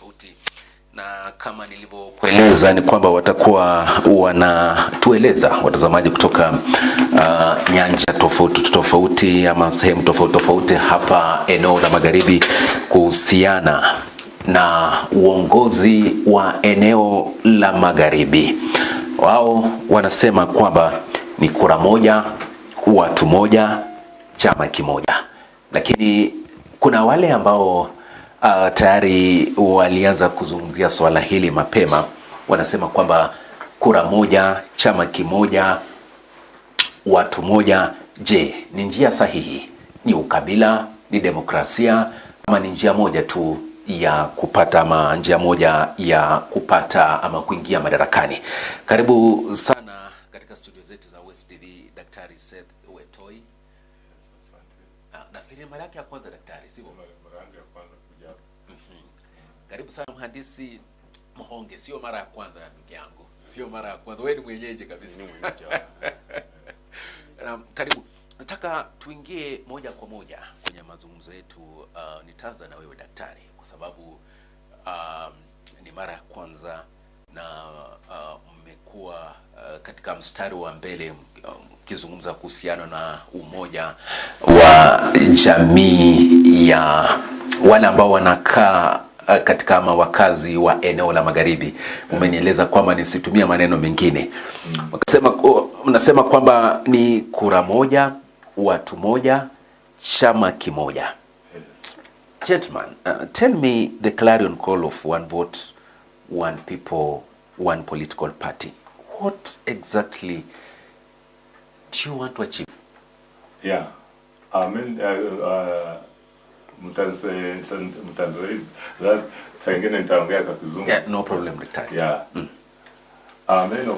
tofauti, na kama nilivyokueleza ni kwamba watakuwa wanatueleza watazamaji kutoka nyanja tofauti ama sehemu tofauti hapa eneo la Magharibi kuhusiana na uongozi wa eneo la Magharibi. Wao wanasema kwamba ni kura moja, watu moja, chama kimoja, lakini kuna wale ambao tayari walianza kuzungumzia swala hili mapema. Wanasema kwamba kura moja, chama kimoja, watu moja. Je, ni njia sahihi? Ni ukabila? Ni demokrasia? Ama ni njia moja tu ya kupata, ama njia moja ya kupata ama kuingia madarakani? Karibu sana katika studio zetu za West TV, Daktari Seth Wetoi. Nafikiri mara yake ya kwanza daktari, sivyo? Mara yangu ya kwanza kuja hapa. Karibu sana mhandisi Mhonge, sio mara ya kwanza ndugu yangu. Sio mara ya kwanza. Wewe ni mwenyeji kabisa. Karibu. Nataka tuingie moja kwa moja kwenye mazungumzo yetu. Nitaanza na wewe daktari kwa sababu ni mara ya kwanza na mmekuwa katika mstari wa mbele mkizungumza kuhusiana na umoja wa jamii ya wale ambao wanakaa katika ama wakazi wa eneo la Magharibi. Umenieleza kwamba nisitumia maneno mengine. Mnasema kwamba ni kura moja, watu moja, chama kimoja. Gentlemen, tell me the clarion call of one vote, one people, one political party. What exactly do you want to achieve? Yeah, I mean, yeah, no problem, daktari. Yeah. Our main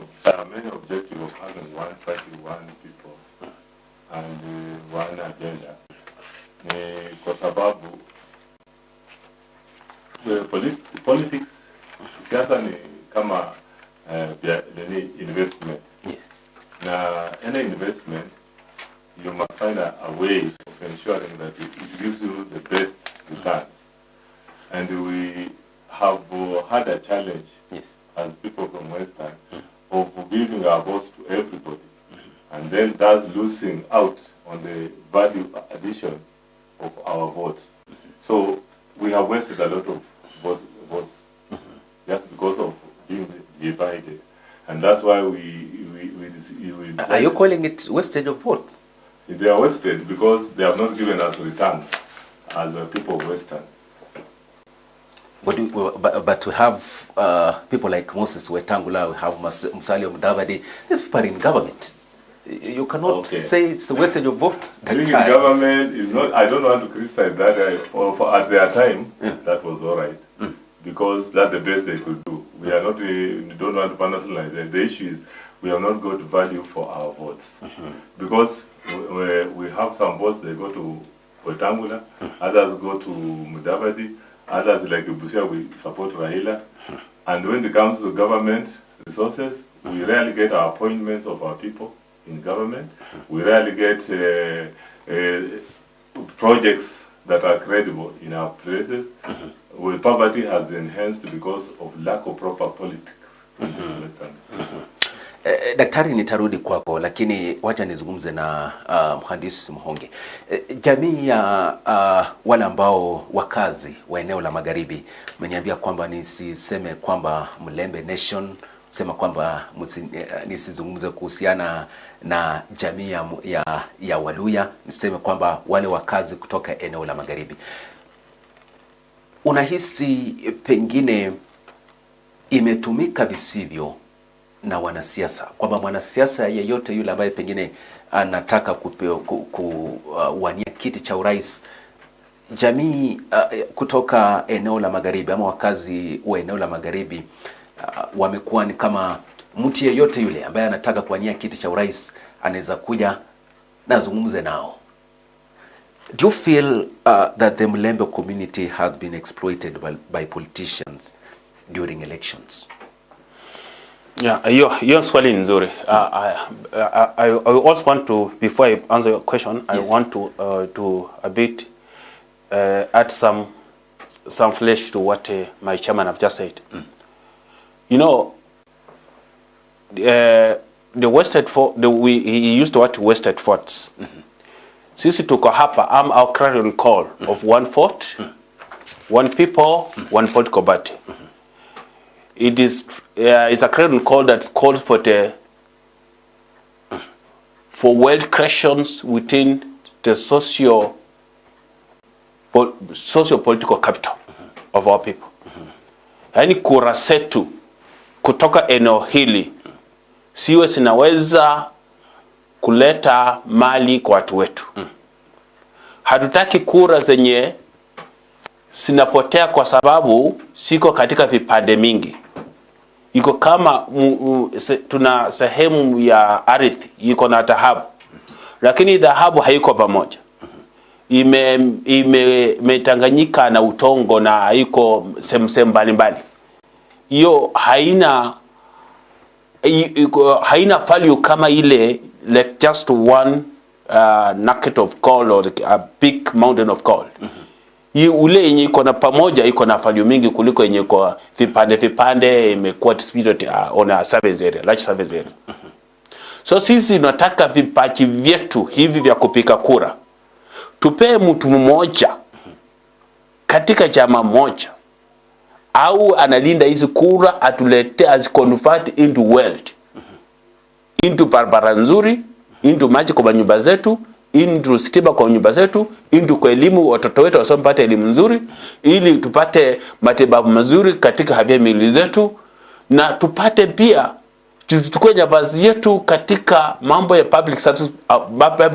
objective of having one party, one people, and one agenda ni kwa sababu politics siasa ni kama investment. Yes. Now, any investment, you must find a way of ensuring that it gives you the best returns. And we have had a challenge, yes, as people from Western, of giving our votes to everybody, and then thus losing out on the value addition of our votes. So we have wasted a lot of votes just because of being divided. And that's why we are you calling it wastage of votes? They are wasted because they have not given us returns as a people of Western. But to have people like Moses Wetangula, we have Musalia Mudavadi, these people are in government. You cannot say it's a wastage of votes. Being in government is not, I don't want to criticize that. At their time, that was all right. Because that's the best they could do. We are not, we don't want to personalize that. The issue is we have not got value for our votes. Because we have some votes, they go to Wetangula, others go to Mudavadi, others like Busia, we support Raila. And when it comes to government resources, we rarely get our appointments of our people in government. We rarely get projects that are credible in our places. Well, poverty has enhanced because of lack of proper politics in this Western. Daktari, nitarudi kwako, lakini wacha nizungumze na mhandisi Mhonge. Jamii ya wale ambao wakazi wa eneo la Magharibi, mmeniambia kwamba nisiseme kwamba Mlembe Nation, sema kwamba nisizungumze kuhusiana na jamii ya Waluya, niseme kwamba wale wakazi kutoka eneo la Magharibi. Unahisi pengine imetumika visivyo na wanasiasa, kwamba mwanasiasa yeyote yule ambaye pengine anataka kuwania kiti cha urais, jamii kutoka eneo la Magharibi ama wakazi wa eneo la Magharibi wamekuwa ni kama mtu yeyote yule ambaye anataka kuwania kiti cha urais anaweza kuja na zungumze nao. Do you feel that the Mlembe community has been exploited by politicians during elections? Yeah, hiyo swali nzuri. I also want to, before I answer your question, yes, I want to a bit add some some flesh to what my chairman have just said. You know, the wasted fort, he used the word wasted forts. Sisi tuko hapa, I'm our clarion call of one fort, one people, one political party. It is it's a clarion call that calls for world questions within the socio-political capital of our people. Yaani kura zetu kutoka eneo hili siwe sinaweza kuleta mali kwa watu wetu. Hatutaki kura zenye sinapotea kwa sababu siko katika vipande mingi. Iko kama tuna sehemu ya ardhi iko na dhahabu, lakini dhahabu haiko pamoja. Imetanganyika na utongo na haiko sehemu mbalimbali. Hiyo haina value kama ile like just one nugget of gold or a big mountain of gold. Ule yenye iko na pamoja iko na value mingi kuliko yenye kwa vipande imekuwa distributed on a surface area, large surface area. So sisi tunataka vipaji vyetu hivi vya kupika kura tupee mtu mmoja katika chama moja, au analinda hizi kura atulete as convert into wealth, into barabara nzuri, into maji kwa nyumba zetu, into stima kwa nyumba zetu, into kwa elimu watoto wetu wasipate elimu nzuri, ili tupate matibabu mazuri katika afya miili zetu, na tupate pia tuchukue nafasi yetu katika mambo ya public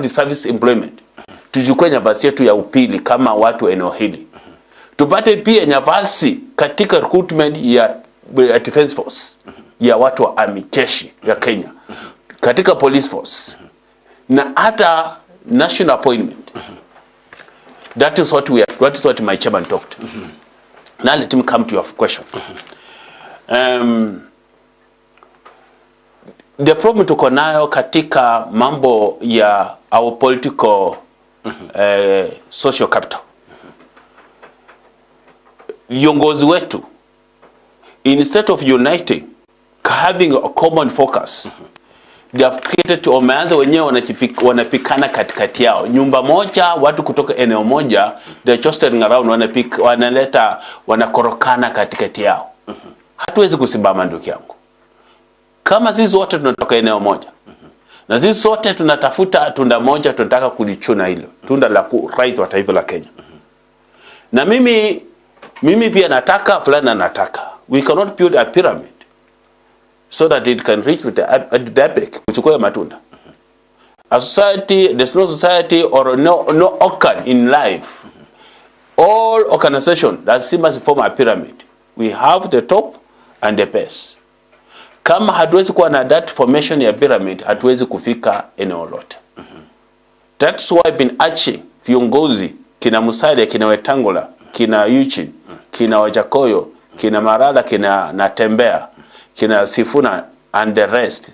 service employment. Tuchukue nafasi yetu ya upili kama watu eneo hili. Tupate pia nafasi katika recruitment ya defense force, ya watu wa army jeshi ya Kenya, katika police force, na hata national appointment. That is what my chairman talked. Now let him come to your question. The problem tuko nayo katika mambo ya our political social capital. Viongozi wetu, instead of uniting, having a common focus, they have created, wameanza wenyewe wanapikana katikati yao. Nyumba moja, watu kutoka eneo moja, they're just turning around, wanakorokana katikati yao. Hatuwezi kusimama ndugu yangu. Kama sisi wote tunatoka eneo moja, na sisi sote tunatafuta tunda moja, tunataka kulichuna hilo tunda la rais wa taifa la Kenya. Na mimi pia nataka, fulani nataka. We cannot build a pyramid so that it can reach with the epic kuchukua matunda. A society, there's no society or no organ in life. All organization that must form a pyramid. We have the top and the base. Kama hatuwezi kuwa na that formation ya pyramid, hatuwezi kufika eneo lote. That's why I've been urging viongozi kina Musalia, kina Wetangula, kina Eugene, kina Wajakoyo, kina Marala, kina Natembea, kina Sifuna and the rest.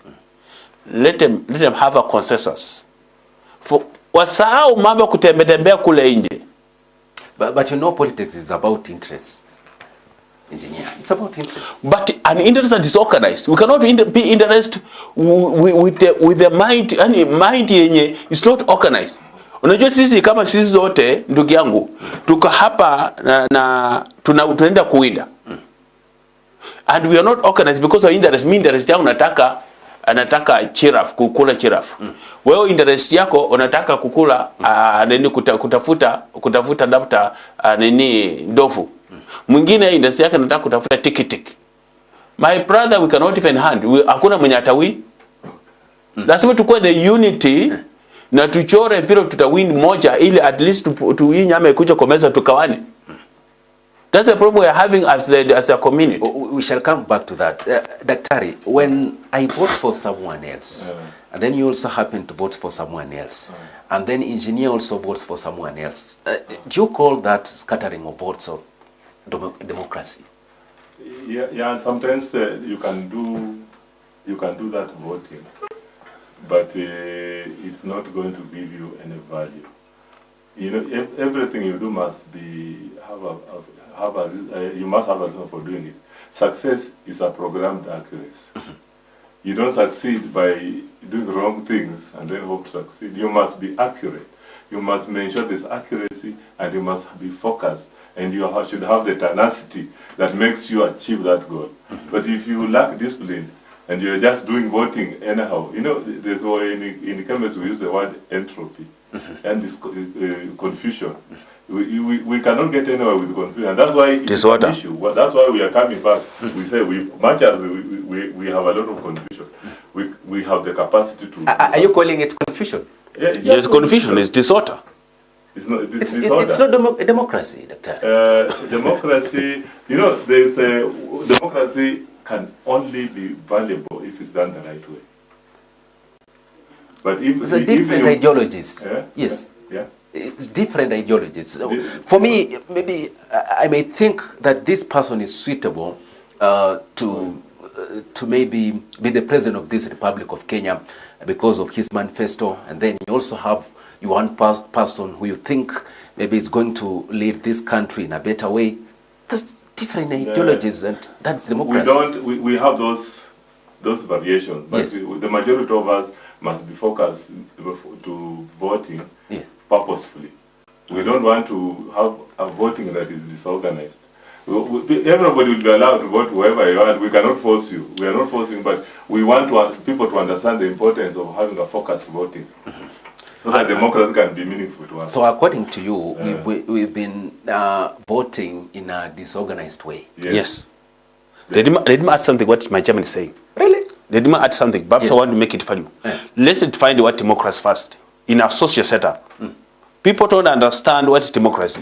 Let them have a consensus. Wasahau mambo kutembea kule nje. But you know, politics is about interest. Engineer, it's about interest. But an interest that is organized. We cannot be interested with the mind, and mind yenye is not organized. Unajua sisi kama sisi zote ndugu yangu tuko hapa na tunaenda kuwinda. And we are not organized because of interest. Mimi interest yangu anataka giraffe, kukula giraffe. Wewe interest yako unataka kukula nini, kutafuta labda nini ndovu. Mwingine interest yake anataka kutafuta tiki. My brother, we cannot even hand. Hakuna mwenye atawin. Lazima tukue na unity na tuchore vile tutawin moja, ili at least hii nyama ikuja kwa meza tukawane. That's the problem we are having as a community. We shall come back to that. Daktari, when I vote for someone else, and then you also happen to vote for someone else, and then engineer also votes for someone else, do you call that scattering of votes of democracy? Yeah, and sometimes you can do that voting, but it's not going to give you any value. You know, everything you do must have you must have a reason for doing it. Success is a programmed accuracy. You don't succeed by doing wrong things and then hope to succeed. You must be accurate. You must ensure this accuracy, and you must be focused, and you should have the tenacity that makes you achieve that goal. But if you lack discipline and you're just doing voting anyhow, you know, there's in chemistry we use the word entropy and this confusion. We cannot get anywhere with confusion, and that's why it's an issue. Well, that's why we are coming back. We say much as we have a lot of confusion, we have the capacity to. Are you calling it confusion? Yeah, yes, confusion is disorder. It's not disorder. It's not democracy, Doctor. Democracy, you know, there's a democracy can only be valuable if it's done the right way. But if it's different ideologies. Yes. Yeah. It's different ideologies. For me, maybe I may think that this person is suitable to maybe be the president of this Republic of Kenya because of his manifesto, and then you also have one person who you think maybe is going to lead this country in a better way. There's different ideologies, and that's democracy. We have those variations, but yes. The majority of us must be focused to voting purposefully. We don't want to have a voting that is disorganized. Everybody will be allowed to vote whoever you want. We cannot force you. We are not forcing, but we want people to understand the importance of having a focused voting. So that democracy can be meaningful to us. So according to you, we've been voting in a disorganized way. Yes. Let me add something what my chairman is saying. Really? Let me add something. Perhaps I want to make it for you. Let's define what democracy first. In our social setup, people don't understand what is democracy.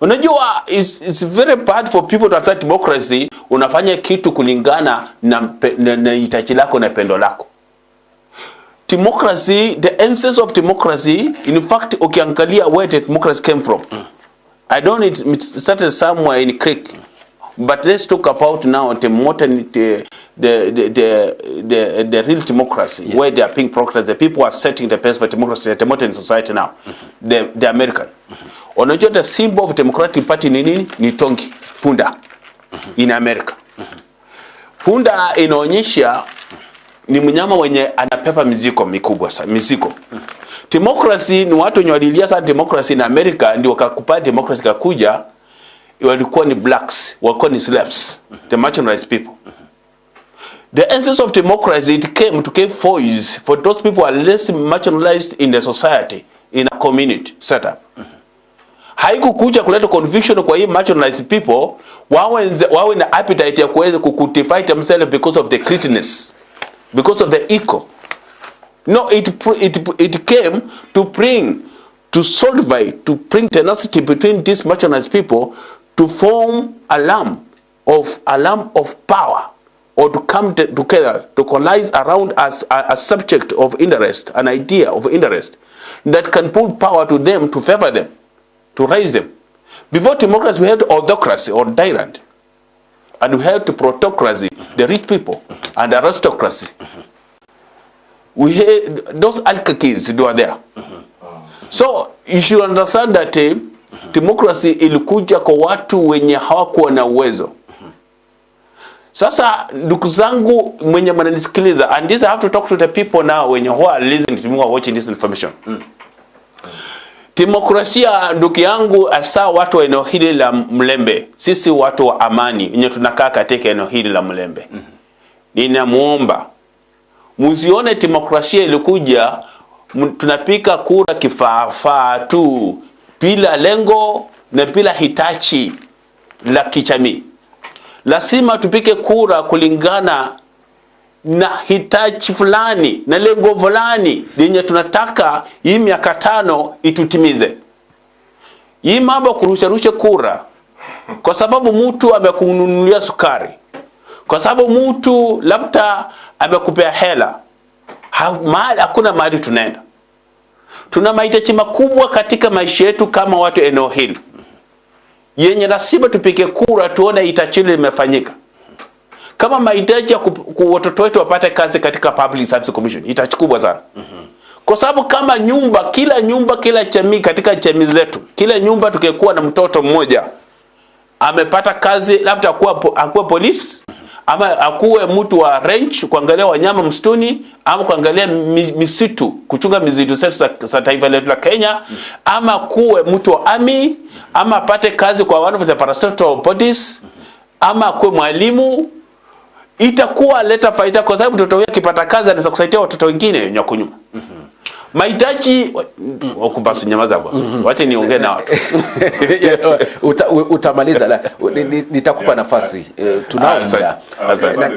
Unajua, it's very bad for people to understand democracy. Unafanya kitu kulingana na itachi lako na pendo lako. Democracy, the essence of democracy, in fact, ukiangalia where the democracy came from. I don't know, it started somewhere in Greek. But let's talk about now the modern, the real democracy, where they are being progress. The people are setting the pace for democracy at the modern society now. The American. Unajua the symbol of Democratic Party ni nini? Ni tongi, punda, in America. Punda inaonyesha ni mnyama wenye anapepa mizigo mikubwa sana, mizigo. Democracy ni watu wenye walilia sana democracy in America, ndio wakakubali democracy kakuja. Walikuwa ni blacks, walikuwa ni slaves, the marginalized people. The essence of democracy, it came to give voice for those people who are less marginalized in the society, in a community setup. Haikukuja kuleta conviction kwa hii marginalized people, wawe na appetite ya kuweza kucultivate themselves because of the greatness, because of the ego. No, it came to bring tenacity between these marginalized people, to form a lamp of power, or to come together, to coalesce around as a subject of interest, an idea of interest, that can put power to them, to favor them, to raise them. Before democracy, we had autocracy or tyrant, and we had the plutocracy, the rich people, and the aristocracy. We had those oligarchies that were there. So you should understand that democracy ilikuja kwa watu wenye hawakuwa na uwezo. Sasa ndugu zangu mwenye mnanisikiliza, and this I have to talk to the people now when who are listening to me or watching this information. Demokrasia ndugu yangu, asa watu wa eneo hili la Mlembe, sisi watu wa amani wenye tunakaa katika eneo hili la Mlembe. Ninamuomba muzione demokrasia ilikuja tunapika kura kifaa tu, bila lengo na bila hitachi la kijamii. Lazima tupike kura kulingana na hitachi fulani na lengo fulani lenye tunataka hii miaka 5 itutimize. Hii mambo kurusha kura kwa sababu mtu amekununulia sukari, kwa sababu mtu labda amekupea hela, hakuna mahali tunaenda. Tuna mahitaji makubwa katika maisha yetu kama watu eneo hili, yenye lazima tupige kura tuone hitaji limefanyika. Kama mahitaji ya watoto wetu wapate kazi katika Public Service Commission, hitaji kubwa sana. Kwa sababu kama kila jamii katika jamii zetu, kila nyumba tukikuwa na mtoto mmoja, amepata kazi labda akuwe polisi, ama akuwe mtu wa range kuangalia wanyama msituni, ama kuangalia misitu, kuchunga misitu za taifa letu la Kenya, ama kuwe mtu wa army, ama apate kazi kwa one of the parastatal bodies, ama akuwe mwalimu, itakuwa leta faida, kwa sababu mtoto wake akipata kazi anaweza kusaidia watoto wengine nyakunyuma. Mahitaji wakubasi nyamaza boss. Wacha niongee na watu. Utamaliza, nitakupa nafasi. Tunaanza.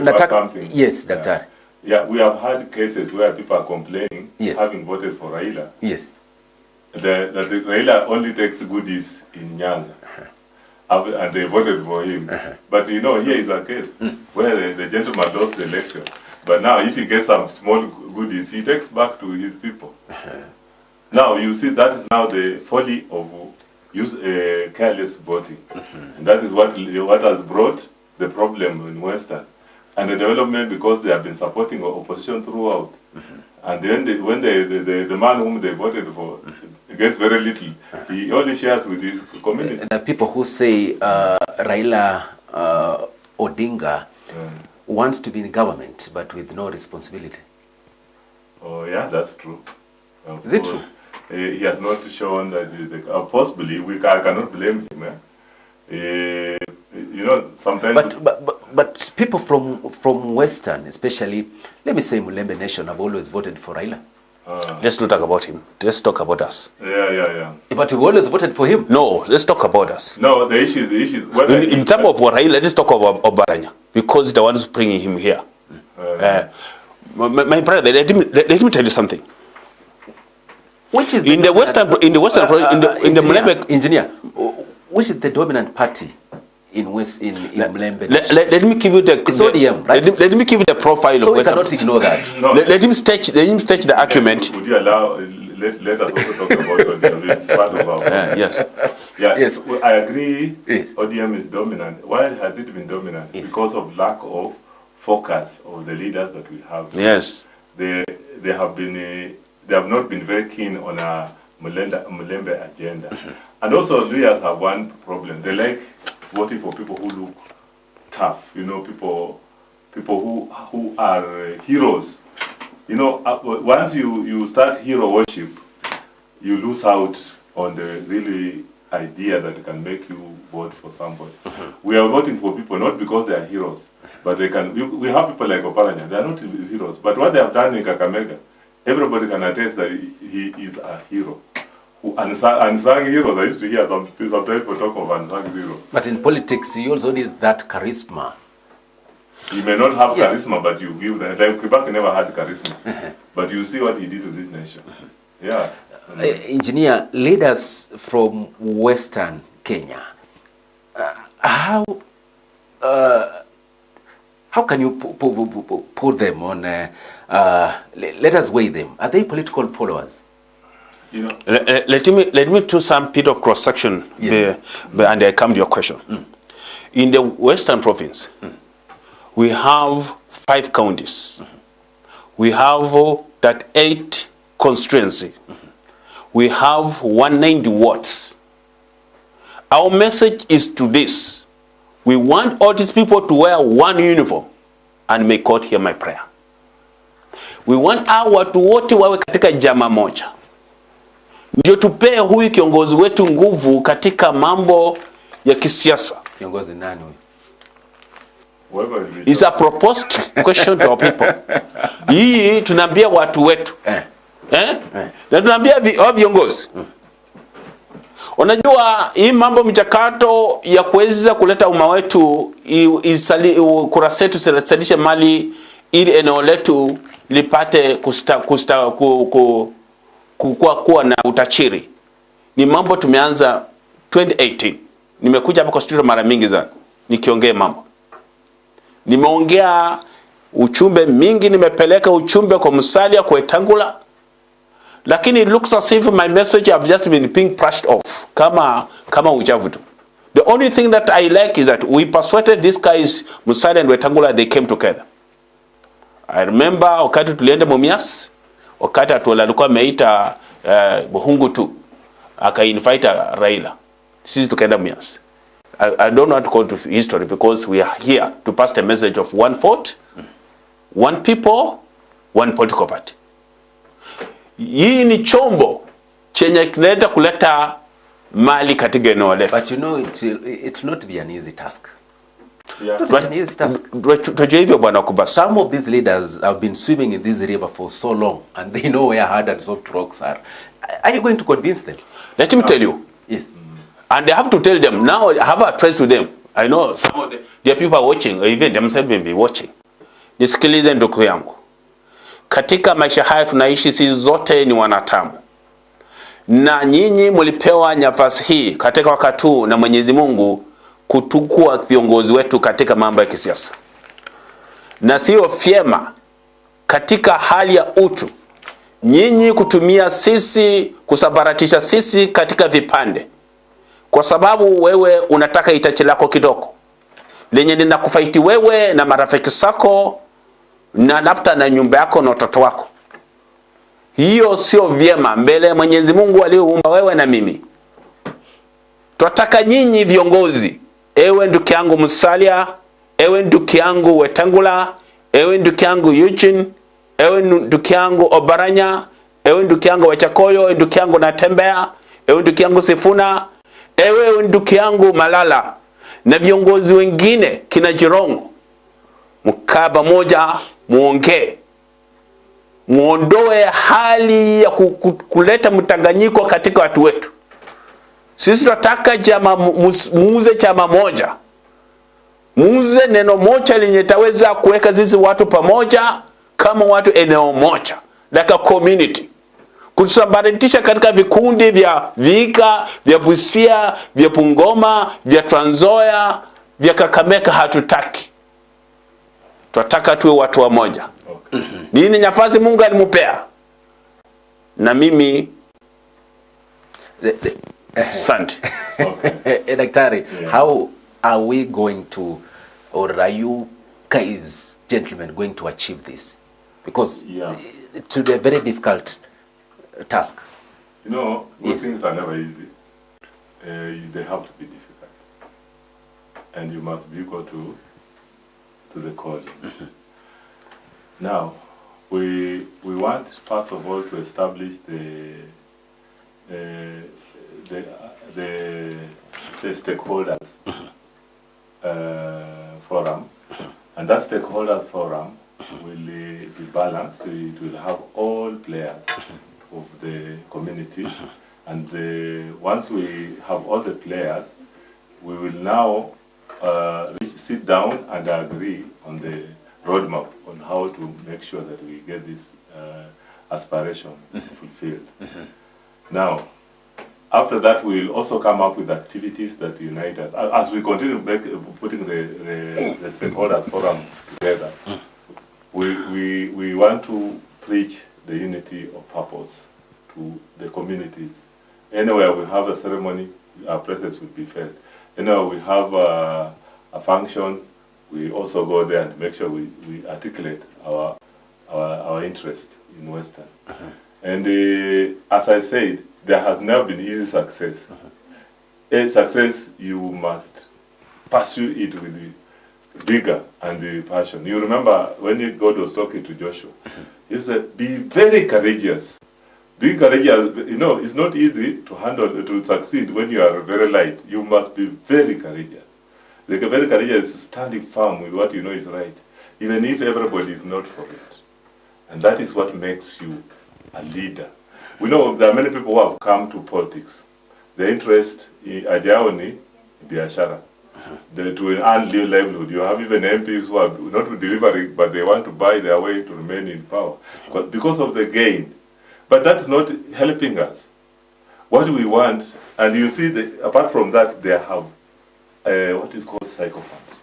Nataka yes, daktari. Yeah, we have had cases where people are complaining, having voted for Raila. Yes. That Raila only takes goodies in Nyanza. And they voted for him. But you know, here is a case where the gentleman lost the election. But now, if he gets some small goodies, he takes back to his people. Now, you see, that is now the folly of careless voting. And that is what has brought the problem in Western. And the development, because they have been supporting opposition throughout. And then when the man whom they voted for gets very little, he only shares with his community. The people who say Raila Odinga wants to be in government, but with no responsibility. Oh, yeah, that's true. Is it true? He has not shown that, possibly, I cannot blame him. You know, sometimes... But people from Western, especially, let me say Mulembe Nation, have always voted for Raila. Let's not talk about him. Let's talk about us. Yeah. But we've always voted for him. No, let's talk about us. No, the issue is... In terms of Raila, let's talk about Obaranya, because the ones bringing him here. My brother, let me tell you something. Which is in the Mulembe engineer? Which is the dominant party in Mulembe? Let me give you the. It's ODM, right? Let me give you the profile so of Western. So we cannot ignore that. No. Let him stage the argument. Would you allow? Let us also talk about ODM. It's part of our. Yes. Yeah. Yes. I agree. Yes. ODM is dominant. Why has it been dominant? Yes. Because of lack of focus of the leaders that we have. Yes. They have not been very keen on a Mulembe agenda. And also, Luyas have one problem. They like voting for people who look tough. You know, people who are heroes. You know, once you start hero worship, you lose out on the really idea that can make you vote for somebody. We are voting for people not because they are heroes, but they can. We have people like Oparanya. They are not heroes, but what they have done in Kakamega, everybody can attest that he is a hero. Unsung heroes. I used to hear some people talk of unsung heroes. But in politics, you also need that charisma. You may not have charisma, but you give that. Like Kibaki never had charisma, but you see what he did to this nation. Yeah. Engineer, leaders from Western Kenya, how can you put them on? Let us weigh them. Are they political followers? You know, let me do some bit of cross section, and I come to your question. In the Western Province, we have 5 counties. We have that 8 constituency. We have 190 wards. Our message is to this: we want all these people to wear one uniform, and may God hear my prayer. We want our watu wote wawe katika jama moja. Ndio tupee huyu kiongozi wetu nguvu katika mambo ya kisiasa. Kiongozi nani huyu? It's a proposed question to our people. Hii tunaambia watu wetu. Na tunaambia viongozi. Unajua hii mambo mchakato ya kuweza kuleta umma wetu kurasa yetu sadishe mali ili eneo letu lipate kuwa na utachiri. Ni mambo tumeanza 2018. Nimekuja hapa kwa studio mara mingi sana nikiongea mambo. Nimeongea uchumbe mingi, nimepeleka uchumbe kwa Musalia, kwa Wetangula. Lakini it looks as if my message have just been being brushed off kama uchafu tu. The only thing that I like is that we persuaded these guys, Musalia and Wetangula, they came together. I remember wakati tulienda Mumias, wakati Atuola alikuwa ameita Buhungu tu, aka-invite Raila. Sisi tukaenda Mumias. I don't want to go to history because we are here to pass the message of one vote, one people, one political party. Hii ni chombo chenye kinaweza kuleta mali katika eneo letu. But you know, it's not be an easy task. Yeah. Not an easy task. Tujue hivyo bwana Kubasa. Some of these leaders have been swimming in this river for so long, and they know where hard and soft rocks are. Are you going to convince them? Let me tell you. Yes. And they have to tell them. Now I have a trace with them. I know some of the people are watching, or even themselves may be watching. Nisikilize ndugu yangu. Katika maisha haya tunaishi, sisi zote ni wanadamu. Na nyinyi mlipewa nafasi hii katika wakati huu na Mwenyezi Mungu kutukua viongozi wetu katika mambo ya kisiasa. Na sio vyema katika hali ya utu nyinyi kutumia sisi, kusabaratisha sisi katika vipande. Kwa sababu wewe unataka itachi lako kidogo lenye linakufaiti wewe na marafiki zako na labda na nyumba yako na watoto wako. Hiyo sio vyema mbele ya Mwenyezi Mungu aliyeumba wewe na mimi. Tunataka nyinyi viongozi, ewe ndugu yangu Musalia, ewe ndugu yangu Wetangula, ewe ndugu yangu Eugene, ewe ndugu yangu Obaranya, ewe ndugu yangu Wachakoyo, ewe ndugu yangu Natembea, ewe ndugu yangu Sifuna, ewe ndugu yangu Malala na viongozi wengine kina Jirongo, mkaba moja muongee, muondoe hali ya kuleta mtanganyiko katika watu wetu. Sisi tunataka chama, muuze chama moja, muuze neno moja lenye taweza kuweka sisi watu pamoja kama watu eneo moja, like a community. Kusambaratisha katika vikundi vya Vihiga, vya Busia, vya Bungoma, vya Trans Nzoia, vya Kakamega hatutaki. Tunataka tuwe watu wa moja. Okay. Nini nafasi Mungu alimupea? Na mimi asante. Okay. Daktari, Yeah. how are we going to, or are you guys, gentlemen, going to achieve this? Because Yeah. it's a very difficult task. You know, Yes. things are never easy. They have to be difficult. And you must be equal to the calling. Now, we want, first of all, to establish the stakeholders forum. And that stakeholder forum will be balanced. It will have all players of the community. And once we have all the players, we will now sit down and agree on the roadmap on how to make sure that we get this aspiration fulfilled. Now, after that, we will also come up with activities that unite us. As we continue putting the stakeholders forum together, we want to preach the unity of purpose to the communities. Anywhere we have a ceremony, our presence will be felt. Anywhere we have a function, we also go there and make sure we articulate our interest in Western. And as I said, there has never been easy success. A success, you must pursue it with the vigor and the passion. You remember when God was talking to Joshua, he said, be very courageous. Being courageous, you know, it's not easy to handle, to succeed when you are very light. You must be very courageous. The very courageous is standing firm with what you know is right, even if everybody is not for it. And that is what makes you a leader. We know there are many people who have come to politics. The interest in Ajaoni, Biashara, to earn livelihood. You have even MPs who are not delivering, but they want to buy their way to remain in power because of the gain. But that's not helping us. What we want, and you see, apart from that, they have what is called psychopaths.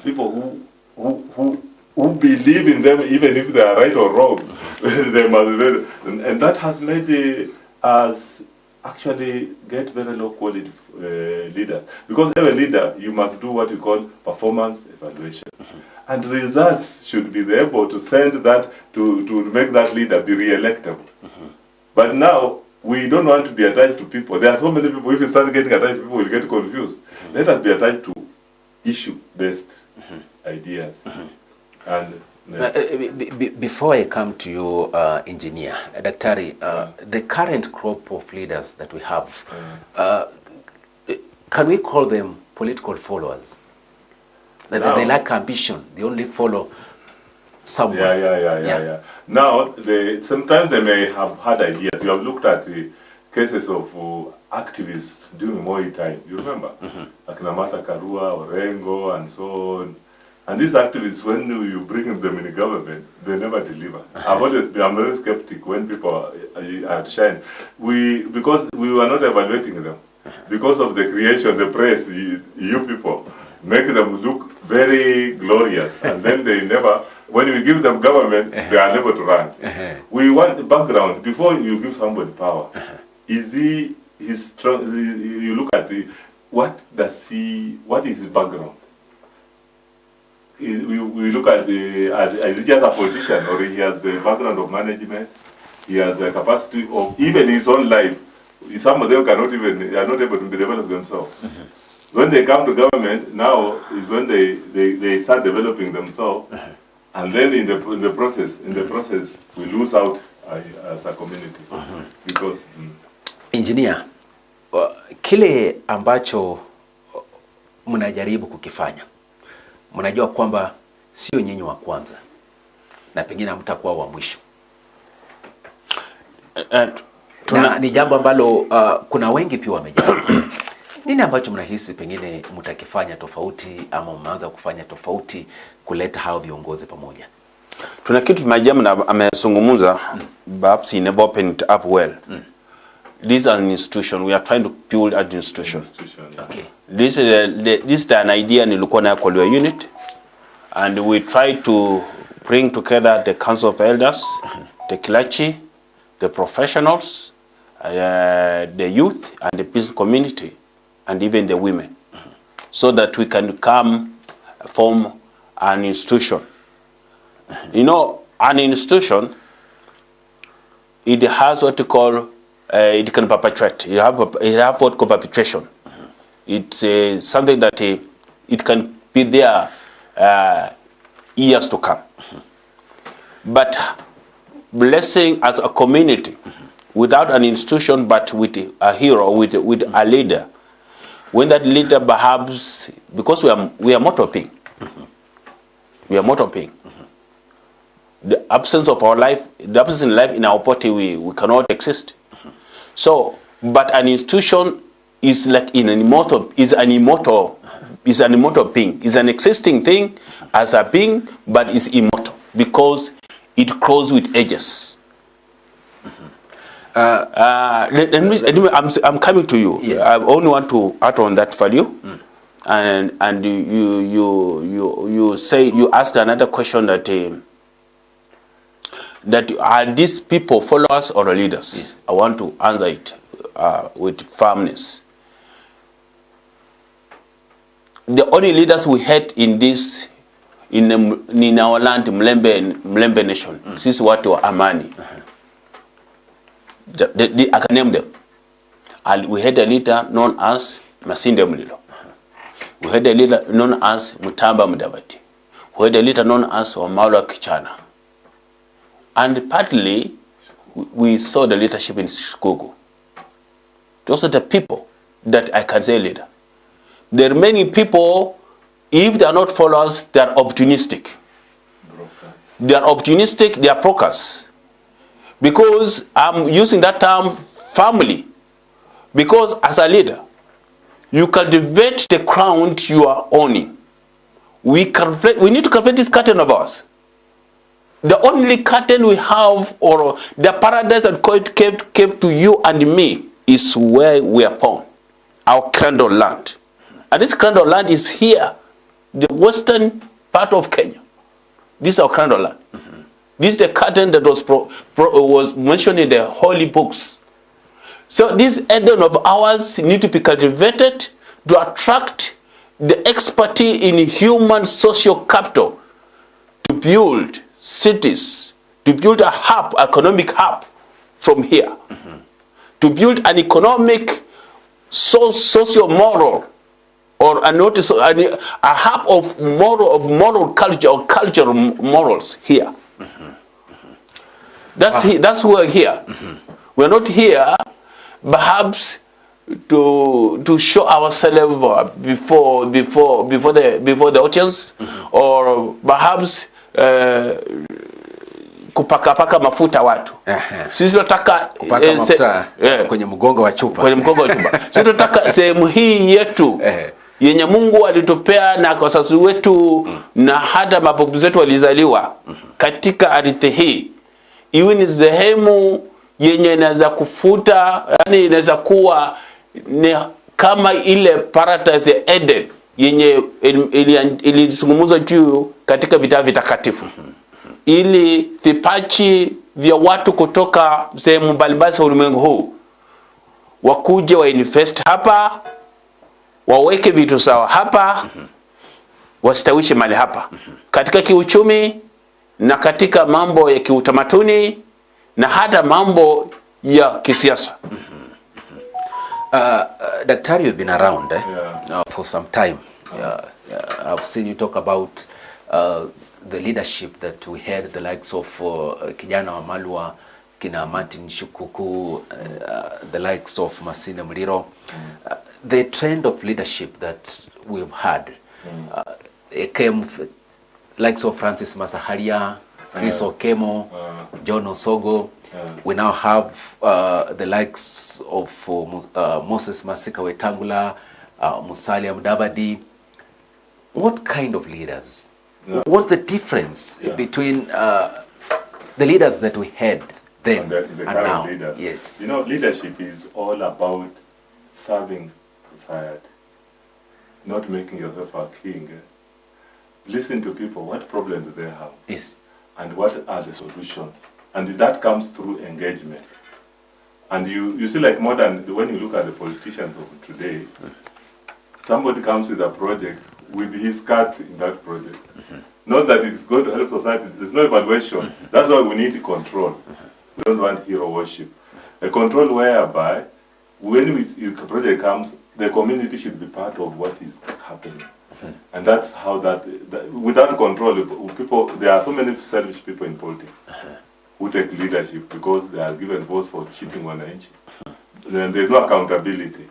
People who believe in them, even if they are right or wrong. They must be, and that has made us actually get very low quality leaders. Because every leader, you must do what you call performance evaluation. And results should be able to send that, to make that leader be re-electable. But now, we don't want to be attached to people. There are so many people, if you start getting attached to people, we'll get confused. Let us be attached to issue-based ideas. And before I come to you, Engineer, Daktari, the current crop of leaders that we have, can we call them political followers? That they lack ambition, they only follow someone. Yeah. Now, sometimes they may have had ideas. You have looked at the cases of activists during Moi time. You remember? Like Namata Karua, Orengo, and so on. And these activists, when you bring them in the government, they never deliver. I'm very skeptic when people are shined. Because we were not evaluating them. Because of the creation, the press, you people, make them look very glorious. And then they never, when we give them government, they are never to run. We want the background. Before you give somebody power, he's strong, you look at what is his background? We look at is he just a politician, or he has the background of management, he has the capacity of even his own life. Some of them are not able to develop themselves. When they come to government, now is when they start developing themselves, and then in the process, we lose out as a community. Because Engineer, kile ambacho mnajaribu kukifanya, mnajua kwamba sio nyinyi wa kwanza na pengine mtakuwa wa mwisho. Na ni jambo ambalo kuna wengi pia wamejaribu. Nini ambacho mnahisi pengine mtakifanya tofauti ama mmeanza kufanya tofauti kuleta hao viongozi pamoja? Tuna kitu majamna amezungumza, perhaps he never opened it up well. This is an institution. We are trying to build an institution. Okay. This is an idea nilikuwa na kwa unit, and we try to bring together the council of elders, the clergy, the professionals, the youth, and the peace community, and even the women, so that we can form an institution. You know, an institution, it has what you call, it can perpetuate. You have what called perpetuation. It's something that it can be there years to come. But blessing as a community, without an institution, but with a hero, with a leader, when that leader perhaps, because we are mortal beings, we are mortal beings. The absence of our life, the absence in life in our body, we cannot exist. So, but an institution is like an immortal being, is an existing thing as a being, but is immortal because it grows with ages. I'm coming to you. Yes. I only want to add on that value, and you say, you ask another question that are these people followers or leaders? Yes. I want to answer it with firmness. The only leaders we had in this, in our land, Mlembe nation, this is what were Amani. I can name them. And we had a leader known as Masinde Mulilo. We had a leader known as Mutamba Mudavadi. We had a leader known as Wamala Kichana. And partly, we saw the leadership in Shikogo. Those are the people that I can say leader. There are many people, if they are not followers, they are opportunistic. They are opportunistic, they are brokers. Because I'm using that term family. Because as a leader, you cultivate the ground you are owning. We need to cultivate this curtain of ours. The only curtain we have, or the paradise that God gave to you and me, is where we are born, our Crandall land. And this Crandall land is here, the western part of Kenya. This is our Crandall land. This is the curtain that was mentioned in the holy books. So this Eden of ours need to be cultivated to attract the expertise in human social capital to build cities, to build a hub, economic hub from here. to build an economic, socio-moral, or a hub of moral culture or cultural morals here. That's why we're here. We're not here, perhaps, to show ourselves before the audience, or perhaps kupaka mafuta watu. Sisi tunataka kupaka mafuta kwenye mgongo wa chupa. Kwenye mgongo wa chupa. Sisi tunataka sehemu hii yetu yenye Mungu alitupea na kwa wazazi wetu na hata mababu zetu walizaliwa katika ardhi hii, iwe ni sehemu yenye inaweza kufuta, yani inaweza kuwa ni kama ile paradise ya Eden yenye ilizungumzwa juu katika vitabu vitakatifu, ili vipaji vya watu kutoka sehemu mbalimbali za ulimwengu huu wakuje wa invest hapa, waweke vitu sawa hapa, wastawishe mali hapa katika kiuchumi na katika mambo ya kiutamaduni na hata mambo ya kisiasa. Daktari, you've been around for some time. I've seen you talk about the leadership that we had, the likes of Kijana Wamalwa, kina Martin Shukuku, the likes of Masinde Muliro. The trend of leadership that we've had came likes of Francis Masaharia, Chris Okemo, John Osogo. We now have the likes of Moses Masika Wetangula, Musalia Mudavadi. What kind of leaders? What's the difference between the leaders that we had then and now? Leaders. Yes. You know, leadership is all about serving society, not making yourself a king. Listen to people, what problems do they have? Yes. And what are the solutions? And that comes through engagement. And you see, like modern, when you look at the politicians of today, somebody comes with a project with his cut in that project. Not that it's going to help society, there's no evaluation. That's why we need control. We don't want hero worship. A control whereby, when a project comes, the community should be part of what is happening. And that's how without control, people, there are so many selfish people in politics who take leadership because they are given votes for cheating 1 inch. Then there's no accountability.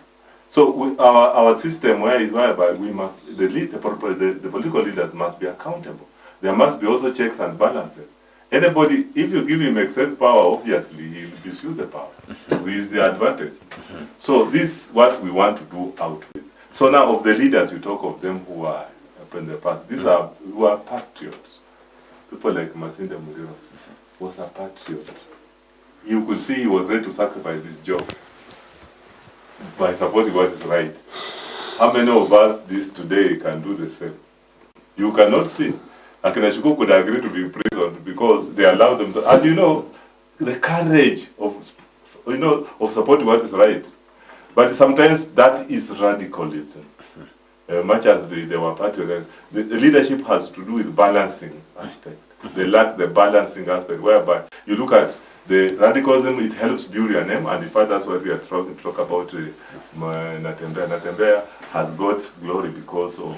So our system whereby we must, the political leaders must be accountable. There must be also checks and balances. Anybody, if you give him excess power, obviously he will misuse the power, which is the advantage. So this is what we want to do out with. So now of the leaders, you talk of them who are in the past. These are who are patriots. People like Masinde Muliro was a patriot. You could see he was ready to sacrifice his job by supporting what is right. How many of us this today can do the same? You cannot see. Akina Shuku could agree to be imprisoned because they allowed them to, and you know, the courage of supporting what is right. But sometimes that is radicalism. Much as they were patriots, the leadership has to do with balancing aspect. They lack the balancing aspect, whereby you look at the radicalism, it helps build your name, and in fact that's what we are talk about. Natembeya. Natembeya has got glory because of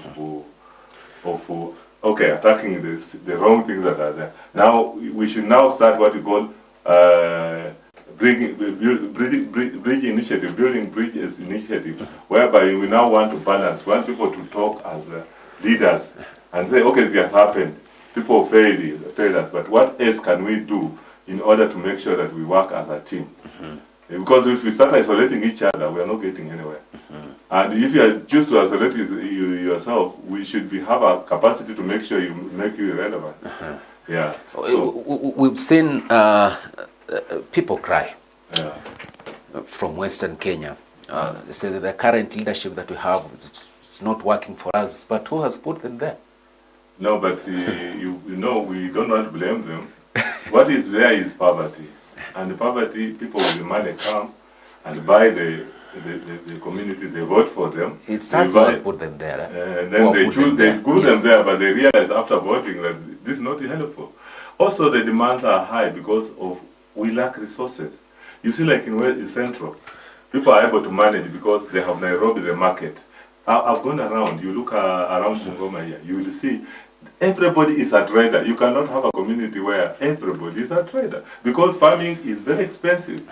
attacking the wrong things that are there. Now we should now start what we call bridge initiative, building bridges initiative, whereby we now want to balance. We want people to talk as leaders and say, okay, this has happened. People failed us, but what else can we do in order to make sure that we work as a team? Because if we start isolating each other, we are not getting anywhere. And if you choose to isolate yourself, we should have a capacity to make sure you make you irrelevant. Yeah. So, we've seen people cry from Western Kenya. Say that the current leadership that we have is not working for us, but who has put them there? No, but you know, we don't want to blame them. What is there is poverty. And the poverty, people with the money come and buy the community, they vote for them. It's us who has put them there. And then they choose, they put them there, but they realize after voting that this is not helpful. Also, the demands are high because we lack resources. You see, like in West Central, people are able to manage because they have Nairobi, the market. I've gone around, you look around Bungoma here, you will see everybody is a trader. You cannot have a community where everybody is a trader because farming is very expensive.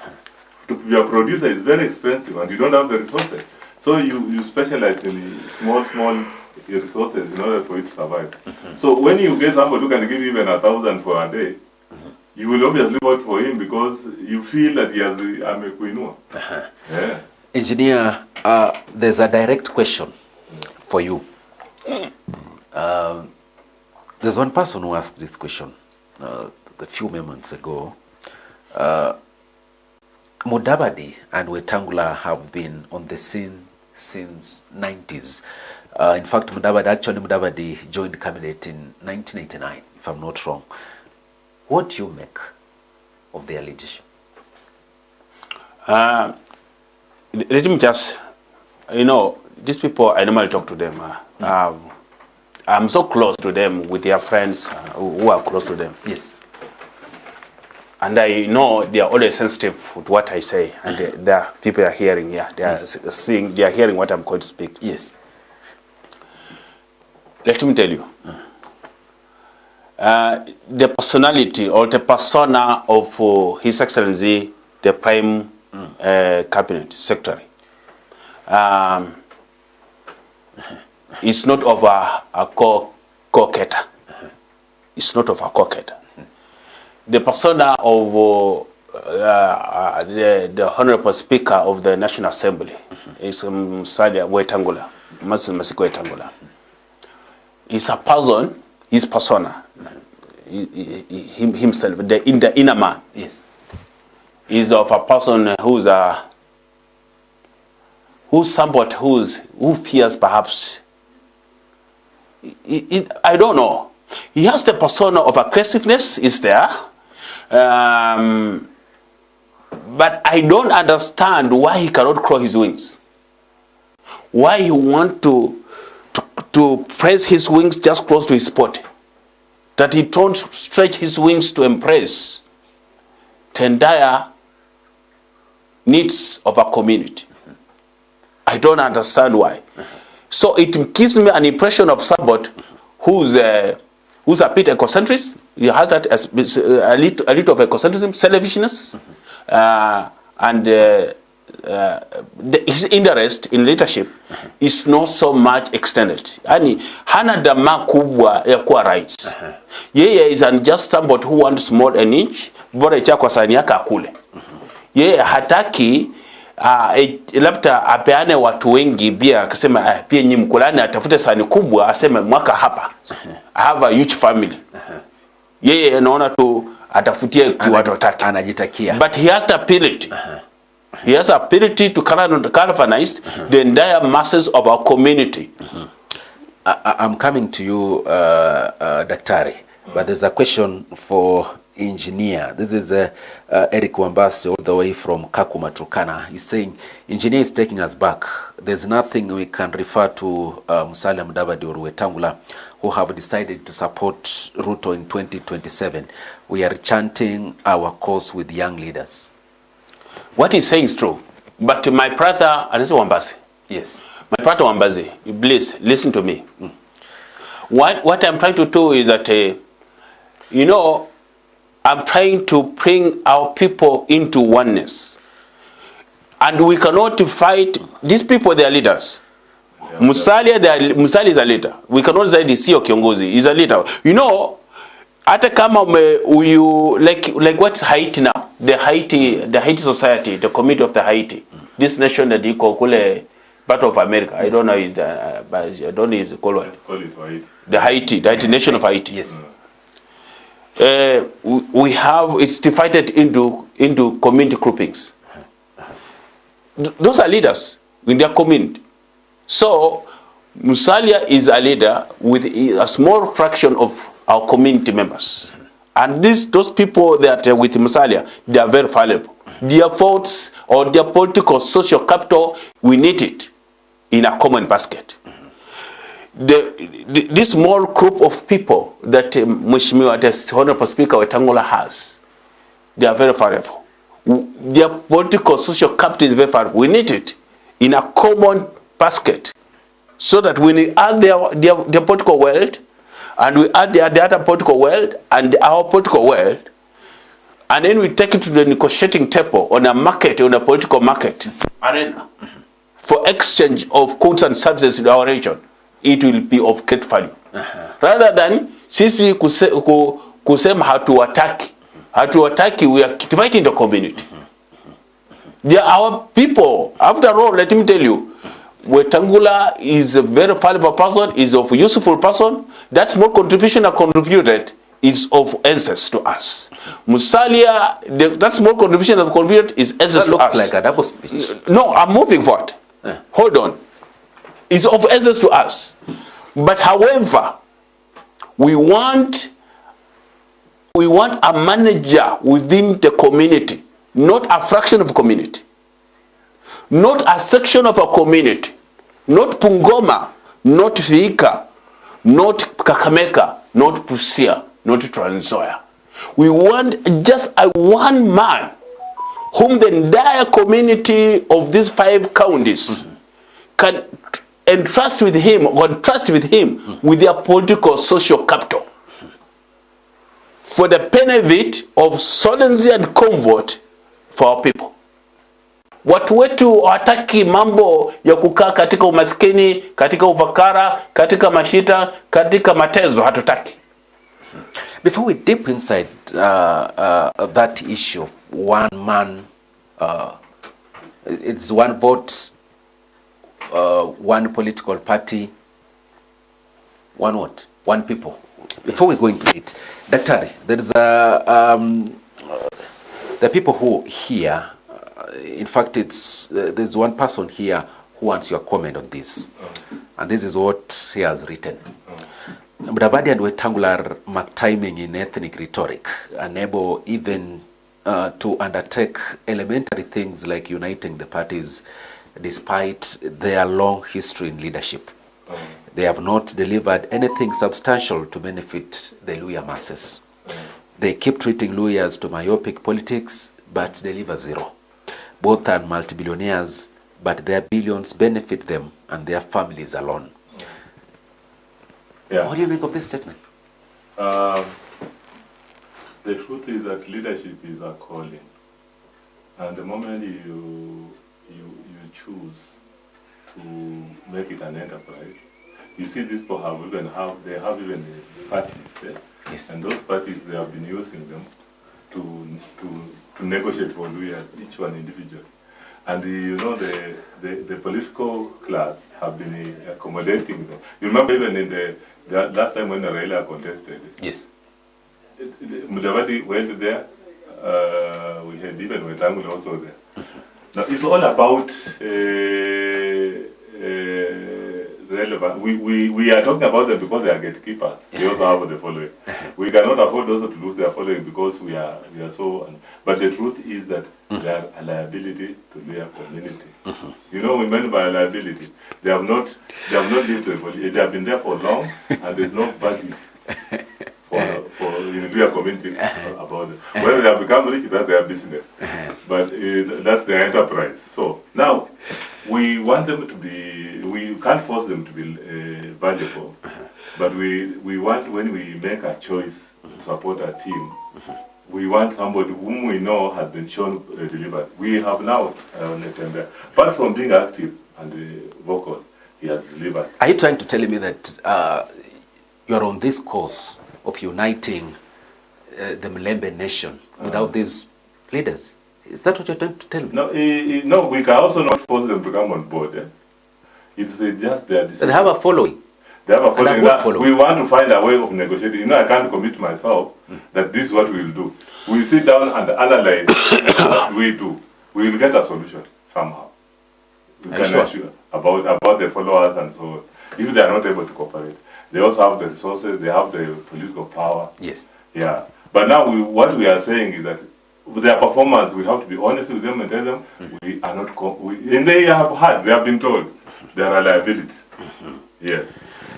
To be a producer is very expensive and you don't have the resources. So you specialize in small resources in order for you to survive. So when you get somebody who can give you even 1,000 for a day, you will obviously vote for him because you feel that he has a kuinua. Yeah. Engineer, there's a direct question for you. There's one person who asked this question a few moments ago. Mudavadi and Wetangula have been on the scene since 90s. In fact, Mudavadi joined cabinet in 1989, if I'm not wrong. What do you make of their leadership? Let me just, these people, I normally talk to them. I'm so close to them with their friends who are close to them. Yes. And I know they are always sensitive with what I say. And the people are hearing, they are hearing what I'm going to speak. Yes. Let me tell you. The personality or the persona of His Excellency, the Prime Cabinet Secretary, is not of a coquetter. It's not of a coquetter. The persona of the Honorable Speaker of the National Assembly is Musalia Wetangula, Masiko Wetangula. He's a person, his persona, himself, the inner man. Yes. Is of a person who fears perhaps. I don't know. He has the persona of aggressiveness, is there. But I don't understand why he cannot crow his wings. Why he want to press his wings just close to his spot. That he don't stretch his wings to embrace the entire needs of a community. I don't understand why. So it gives me an impression of somebody who's a bit egocentric. He has that as a little of egocentrism, selfishness, and his interest in leadership is not so much extended. Yani hana dama kubwa ya kuwa rais. Yeye is just somebody who wants more an inch, bora icha kwa sani yaka akule. Yeye hataki labda apeane watu wengi pia akisema pia nyinyi mkulani atafute sani kubwa aseme mwaka hapa. I have a huge family. Yeye anaona tu atafutie watu wataki. Anajitakia. But he has the ability. He has the ability to galvanize the entire masses of our community. I'm coming to you, Daktari, but there's a question for Engineer. This is Eric Wambasi all the way from Kakuma, Turkana. He's saying, Engineer is taking us back. There's nothing we can refer to Musalia Mudavadi or Wetangula who have decided to support Ruto in 2027. We are chanting our cause with young leaders. What he's saying is true. But my brother, Anese Wambasi. Yes. My brother Wambasi, please listen to me. What I'm trying to do is that, I'm trying to bring our people into oneness. And we cannot fight these people, they are leaders. Yeah, Musalia is a leader. We cannot say this sio kiongozi, he's a leader. Hata kama like what's Haiti now? The Haiti society, the committee of the Haiti. This nation that you call part of America. Yes. I don't know but I don't know is called what? Call it Haiti. The Haiti nation of Haiti. Yes. We have it's divided into community groupings. Those are leaders in their community. So Musalia is a leader with a small fraction of our community members. And those people that are with Musalia, they are very valuable. Their votes or their political social capital, we need it in a common basket. This small group of people that Mheshimiwa, the Honorable Speaker Wetangula has, they are very valuable. Their political social capital is very far. We need it in a common basket, so that when we add their political wealth, and we add the other political wealth and our political wealth, and then we take it to the negotiating table on a market, on a political market arena, for exchange of goods and services in our region, it will be of great value. Rather than sisi kusema hatuwataki, we are dividing the community. They are our people. After all, let me tell you, Wetangula is a very valuable person, is of a useful person. That small contribution I contributed is of essence to us. Musalia, that small contribution I've contributed is essence to us. That looks like a double speech. No, I'm moving forward. Hold on. It's of essence to us. But however, we want a manager within the community, not a fraction of community, not a section of a community, not Pungoma, not Vihiga, not Kakamega, not Busia, not Trans Nzoia. We want just a one man whom the entire community of these 5 counties can entrust with him, or trust with him, with their political social capital, for the benefit of solemnity and comfort for our people. Watu wetu wataki mambo ya kukaa katika umaskini, katika ufakara, katika mashita, katika matezo, hatutaki. Before we dip inside that issue of one man, it's one vote, one political party, one what? One people. Before we go into it, Daktari, there is the people who here, in fact, there's one person here who wants your comment on this, and this is what he has written. Mudavadi and Wetangula are timing in ethnic rhetoric, unable even to undertake elementary things like uniting the parties, despite their long history in leadership. They have not delivered anything substantial to benefit the Luhya masses. They keep treating Luhyas to myopic politics, but deliver zero. Both are multi-billionaires, but their billions benefit them and their families alone. Yeah. What do you make of this statement? The truth is that leadership is a calling. And the moment you choose to make it an enterprise, you see these people have even parties, eh? Yes. And those parties, they have been using them to negotiate for Luhya, each one individually. And you know, the political class have been accommodating them. You remember even in the last time when Raila contested, Yes. Mudavadi went there, we had even Wetangula also there. Now, it's all about relevant. We are talking about them because they are gatekeepers. They also have the following. We cannot afford also to lose their following because we are so. But the truth is that they are a liability to their community. You know, we meant by a liability. They have not lived the they have been there for long, and there's no value for their community about it. When they have become rich, that's their business. But that's their enterprise. So now we want them to be. We can't force them to be valuable, but we want, when we make a choice to support a team, we want somebody whom we know has been shown delivered. We have now Netembe. Apart from being active and vocal, he has delivered. Are you trying to tell me that you're on this course of uniting the Mlembe nation without these leaders? Is that what you're trying to tell me? No, no, we can also not force them to come on board. Eh? It's just their decision. They have a following. They have a following. We want to find a way of negotiating. You know, I can't commit myself that this is what we will do. We'll sit down and analyze what we do. We will get a solution somehow. We can assure about the followers and so on. If they are not able to cooperate, they also have the resources. They have the political power. Yes. Yeah. But now what we are saying is that with their performance, we have to be honest with them and tell them we are not. And they have been told they are a liability. Yes.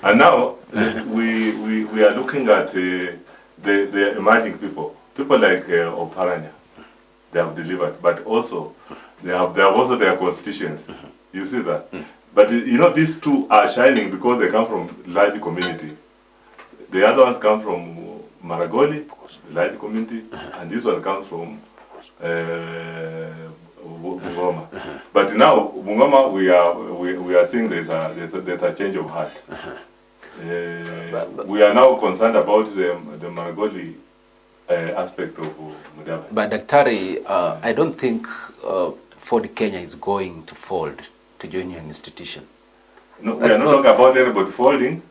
And now we are looking at the emerging people like Oparanya. they have delivered, but also they have also their constituents. You see that? But you know, these two are shining because they come from large community. The other ones come from Maragoli, large community, and this one comes from Bungoma. But now Bungoma, we are seeing there's a change of heart. We are now concerned about the Maragoli aspect of Mudavadi. But Daktari, I don't think Ford Kenya is going to fold to join your institution. No, we are not talking about anybody folding.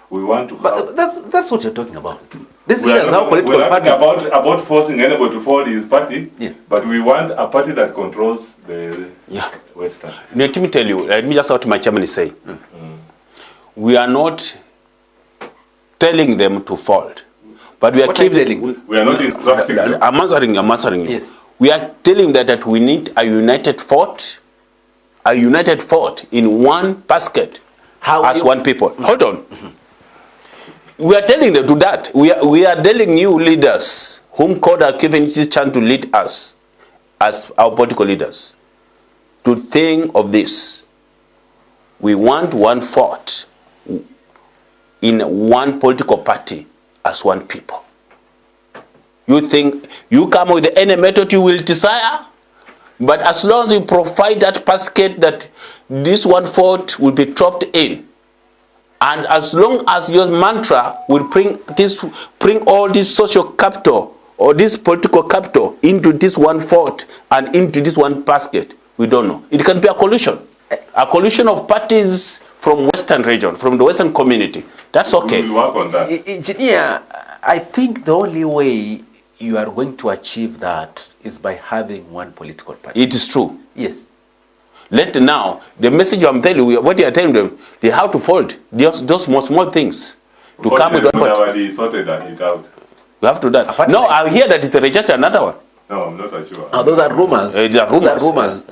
We want to have... But that's what you're talking about. This is we are how political parties... about forcing anybody to fold his party, yes. But we want a party that controls the Western. Let me tell you, let me just what my chairman is saying. We are not telling them to fold, but we are telling. We are not instructing them. I'm answering you. Yes. We are telling that we need a united fort in one basket as one people. Hold on. We are telling them to that. We are telling new leaders whom God has given this chance to lead us as our political leaders to think of this. We want one fort in one political party as one people. You think you come with any method you will desire, but as long as you provide that basket that this one fort will be dropped in, and as long as your mantra will bring all this social capital or this political capital into this one fort and into this one basket, we don't know. It can be a coalition of parties from Western region, from the Western community. That's okay. We will work on that. Engineer, I think the only way you are going to achieve that is by having one political party. It is true. Yes. Now, the message I'm telling you, what you are telling them, they have to fold those small things to come with one party. Sorted it out. You have to do that. No, I hear that it's registered another one. No, I'm not sure. Those are rumors. Those are rumors.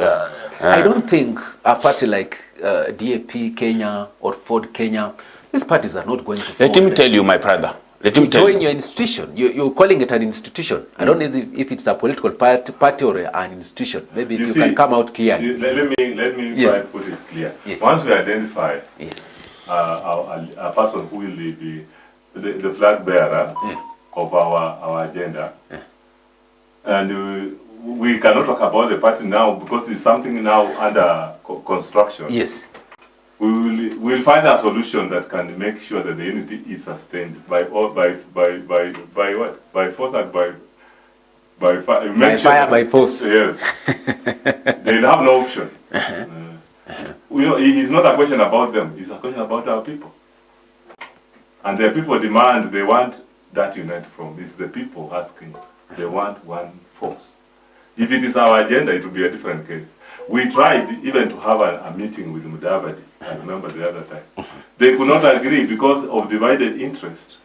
I don't think a party like DAP Kenya or Ford Kenya, these parties are not going to fold. Let me tell you, my brother. Let me tell you. Join your institution. You're calling it an institution. I don't know if it's a political party or an institution. Maybe if you can come out clearly. Let me try to put it clear. Yes. Once we identify yes. a person who will be the flag bearer of our agenda, and we cannot talk about the party now because it's something now under construction. Yes. We'll find a solution that can make sure that the unity is sustained by what? By force and by fire. By force. Yes. They'll have no option. You know, it's not a question about them. It's a question about our people. And the people demand. They want that unite from. It's the people asking. They want one force. If it is our agenda, it will be a different case. We tried even to have a meeting with Mudavadi. I remember the other time. They could not agree because of divided interest.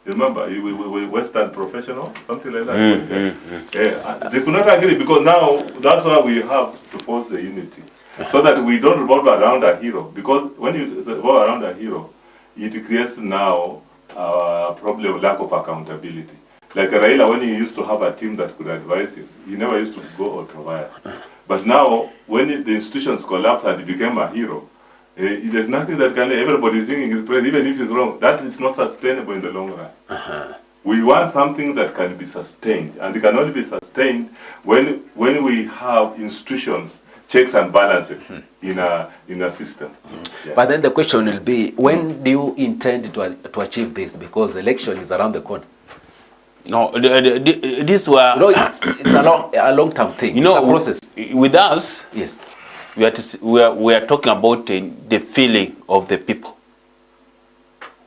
Remember, we Western professional, something like that. Yeah, they could not agree because now that's why we have to force the unity, so that we don't revolve around a hero. Because when you revolve around a hero, it creates now a problem of lack of accountability. Like Raila, when he used to have a team that could advise him, he never used to go ultra-wire. But now, when the institutions collapsed and he became a hero, there's nothing that can, everybody singing his praise, even if it's wrong. That is not sustainable in the long run. We want something that can be sustained, and it can only be sustained when we have institutions, checks and balances in a system. Yeah. But then the question will be, when do you intend to achieve this? Because the election is around the corner. No, this were... No, it's a long-term thing. You know, it's a process. With us, yes, we are talking about the feeling of the people.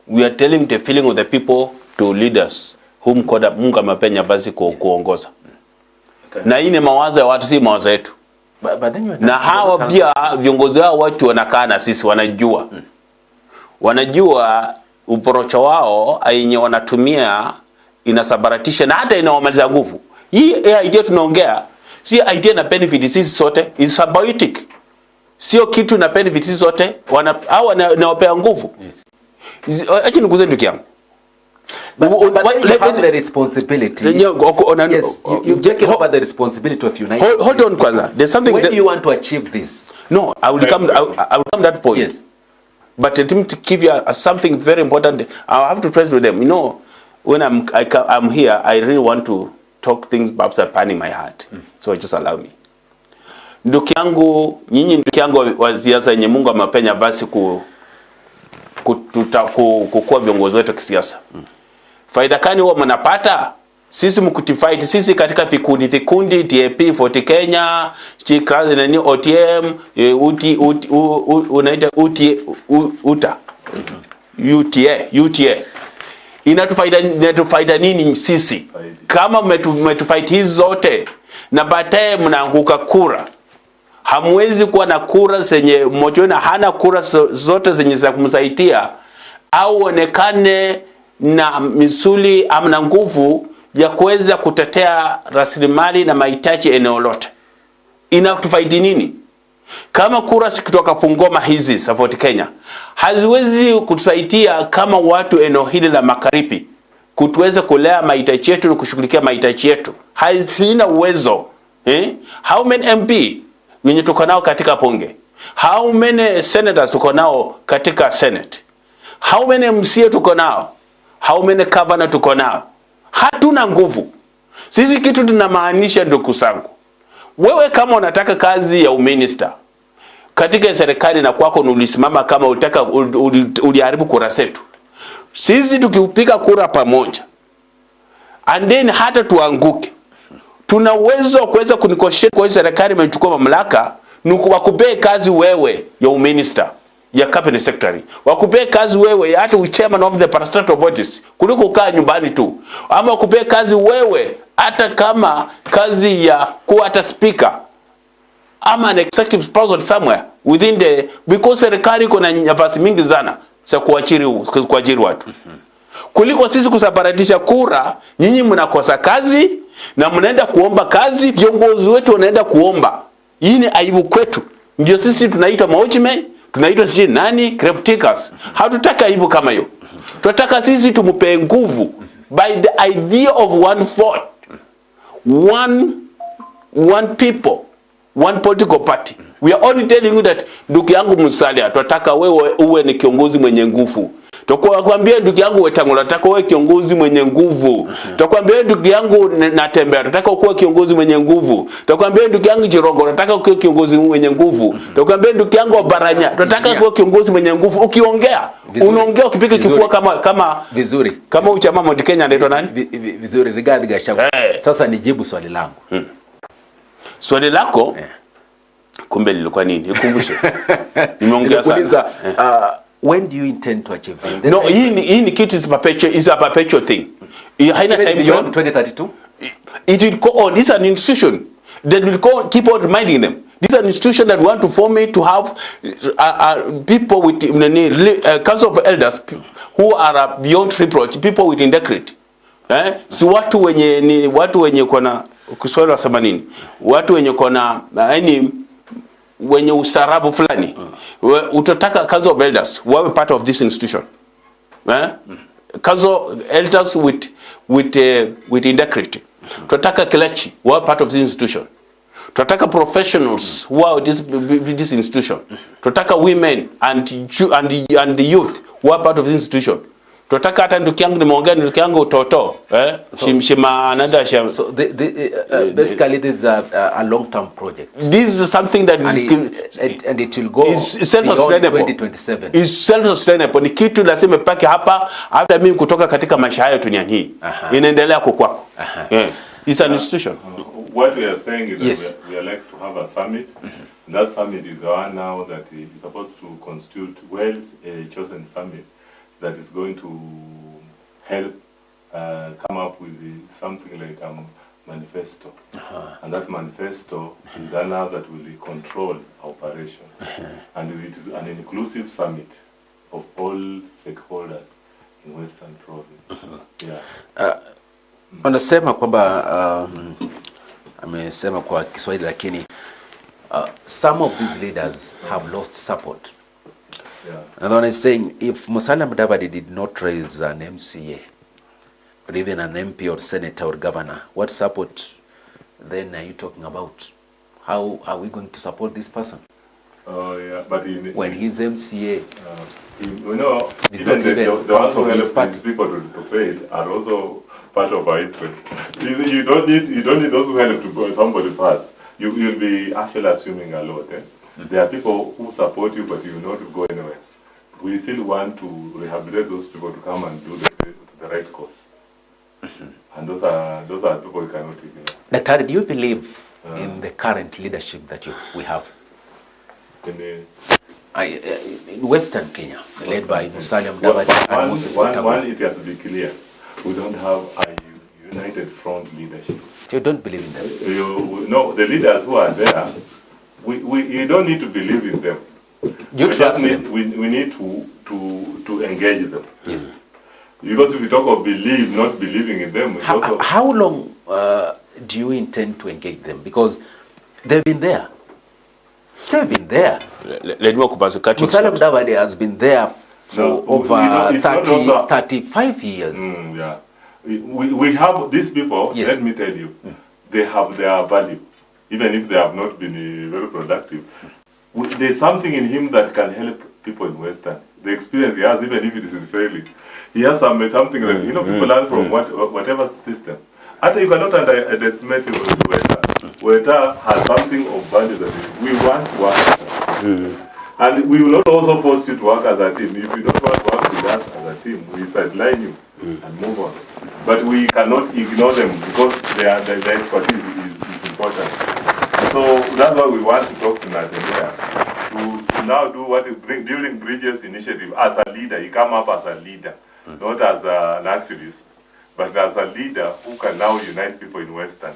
We are telling the feeling of the people to leaders whom Mungu amepenya vazi kuongoza. Na hii ni mawazo ya watu, si mawazo yetu. Na hawa pia viongozi wao watu wanakaa na sisi, wanajua. Wanajua uporocho wao yenye wanatumia inasabaratisha na hata inawamaliza nguvu. Hii idea tunaongea, si idea na benefit sisi sote, is symbiotic. Sio kitu na benefit sisi sote, au nawapea nguvu. Yes. Acha nikuze ndugu yangu. But you have the responsibility. Yes, you take over the responsibility of uniting. Hold on, Kwanza. There's something. When do you want to achieve this? No, I will come to that point. Yes. But let me to give you something very important. I have to trust with them. You know, when I'm here, I really want to talk things perhaps are panning my heart. So just allow me. Ndugu yangu, nyinyi ndugu yangu wa siasa yenye Mungu amepenya basi kukua viongozi wetu kisiasa. Faida kani huwa mnapata? Sisi mkutifight, sisi katika vikundi TAP, Fort Kenya, Chikazi nani OTM, unaita UTA. Inatufaida nini sisi? Kama mmetufight hizi zote na baadaye mnaanguka kura. Hamwezi kuwa na kura zenye mmoja wenu hana kura zote zenye za kumsaidia au onekane na misuli amna nguvu ya kuweza kutetea rasilimali na mahitaji eneo lote. Inatufaidi nini? Kama kura kutoka Bungoma hizi za Fort Kenya haziwezi kutusaidia kama watu eneo hili la Magharibi kutuweza kulea mahitaji yetu na kushughulikia mahitaji yetu. Hazina uwezo. How many MP wenye tuko nao katika bunge? How many senators tuko nao katika Senate? How many MCA tuko nao? How many governor tuko nao? Hatuna nguvu. Sisi kitu tunamaanisha ndugu zangu. Wewe kama unataka kazi ya uminister katika serikali na kwako ulisimama kama unataka uliharibu kura zetu. Sisi tukiupiga kura pamoja and then hata tuanguke, tuna uwezo kuweza kunegotiate kwa serikali imechukua mamlaka wakupee kazi wewe ya uminister ya cabinet secretary, wakupee kazi wewe hata chairman of the parastatal bodies kuliko ukaa nyumbani tu, ama wakupee kazi wewe hata kama kazi ya kuwa hata speaker ama an executive person somewhere within the, because serikali iko na nafasi mingi sana za kuajiri watu. Kuliko sisi kusabaratisha kura, nyinyi mnakosa kazi na mnaenda kuomba kazi, viongozi wetu wanaenda kuomba. Hii ni aibu kwetu. Ndio sisi tunaitwa watchmen, tunaitwa sisi nani, grave takers. Hatutaka aibu kama hiyo. Tunataka sisi tumpe nguvu by the idea of one vote, one people, one political party. We are only telling you that ndugu yangu Musalia, tunataka wewe uwe ni kiongozi mwenye nguvu. Tutakwambia ndugu yangu Wetangula, tunataka uwe kiongozi mwenye nguvu. Tutakwambia ndugu yangu Natembeya, tunataka uwe kiongozi mwenye nguvu. Tutakwambia ndugu yangu Jirongo, tunataka uwe kiongozi mwenye nguvu. Tutakwambia ndugu yangu Obaranya, tunataka uwe kiongozi mwenye nguvu. Ukiongea, unaongea ukipiga kifua kama vizuri. Kama uchama Mount Kenya anaitwa nani? Vizuri, Rigathi Gachagua. Sasa nijibu swali langu. Swali lako? Kumbe lilikuwa nini? Nikumbushe. Nimeongea sana. When do you intend to achieve this? No, hii ni kitu is a perpetual thing. Haina time beyond 2032? It will go on. This is an institution that will keep on reminding them. This is an institution that want to form it to have people with council of elders who are beyond reproach, people with integrity. Si watu wenye kona Kiswahili wasema nini? Watu wenye kona wenye ustaarabu fulani. Utataka council of elders wawe part of this institution. Council elders with integrity. Tutataka clergy wawe part of this institution. Tutataka professionals who are this institution. Tutataka women and the youth who are part of this institution. Tutaka hata ndugu yangu nimeongea ndugu yangu Toto shima another shima. So basically this is a long-term project. This is something that and it will go beyond 2027. It's self-sustainable. Ni kitu lazima pake hapa hata mimi kutoka katika maisha haya dunia hii. Inaendelea kukwako. It's an institution. What we are saying is that we are like to have a summit. That summit is the one now that is supposed to constitute well-chosen summit that is going to help come up with something like a manifesto. And that manifesto is the now that will control operation. And it is an inclusive summit of all stakeholders in Western Province. Anasema kwamba amesema kwa Kiswahili lakini some of these leaders have lost support. And then he's saying, if Musalia Mudavadi did not raise an MCA, or even an MP or senator or governor, what support then are you talking about? How are we going to support this person? Oh yeah, but when his MCA, you know, even the ones who help these people to fail are also part of our interest. You don't need those who help to go somebody pass. You'll be actually assuming a lot. There are people who support you, but you know to go anywhere. We still want to rehabilitate those people to come and do the right course. And those are people we cannot ignore. Daktari, do you believe in the current leadership that we have? In Western Kenya, led by Musalia Mudavadi and Moses Wetangula. One, it has to be clear, we don't have a united front leadership. So you don't believe in them? No, the leaders who are there, you don't need to believe in them. You trust them? We need to engage them. Yes. Because if we talk of believe, not believing in them... How long do you intend to engage them? Because they've been there. They've been there. Musalia Mudavadi has been there for over 35 years. Yeah. We have these people, yes. Let me tell you, they have their value, even if they have not been very productive. There's something in him that can help people in Western. The experience he has, even if it is in failing, he has something that, people learn from whatever system. After you cannot underestimate Weta. Weta has something of value that we want to work with. And we will not also force you to work as a team. If you don't want to work with us as a team, we sideline you and move on. But we cannot ignore them because their expertise is important. So that's why we want to talk to Nathaniel to now do what building bridges initiative as a leader. He come up as a leader, not as an activist, but as a leader who can now unite people in Western.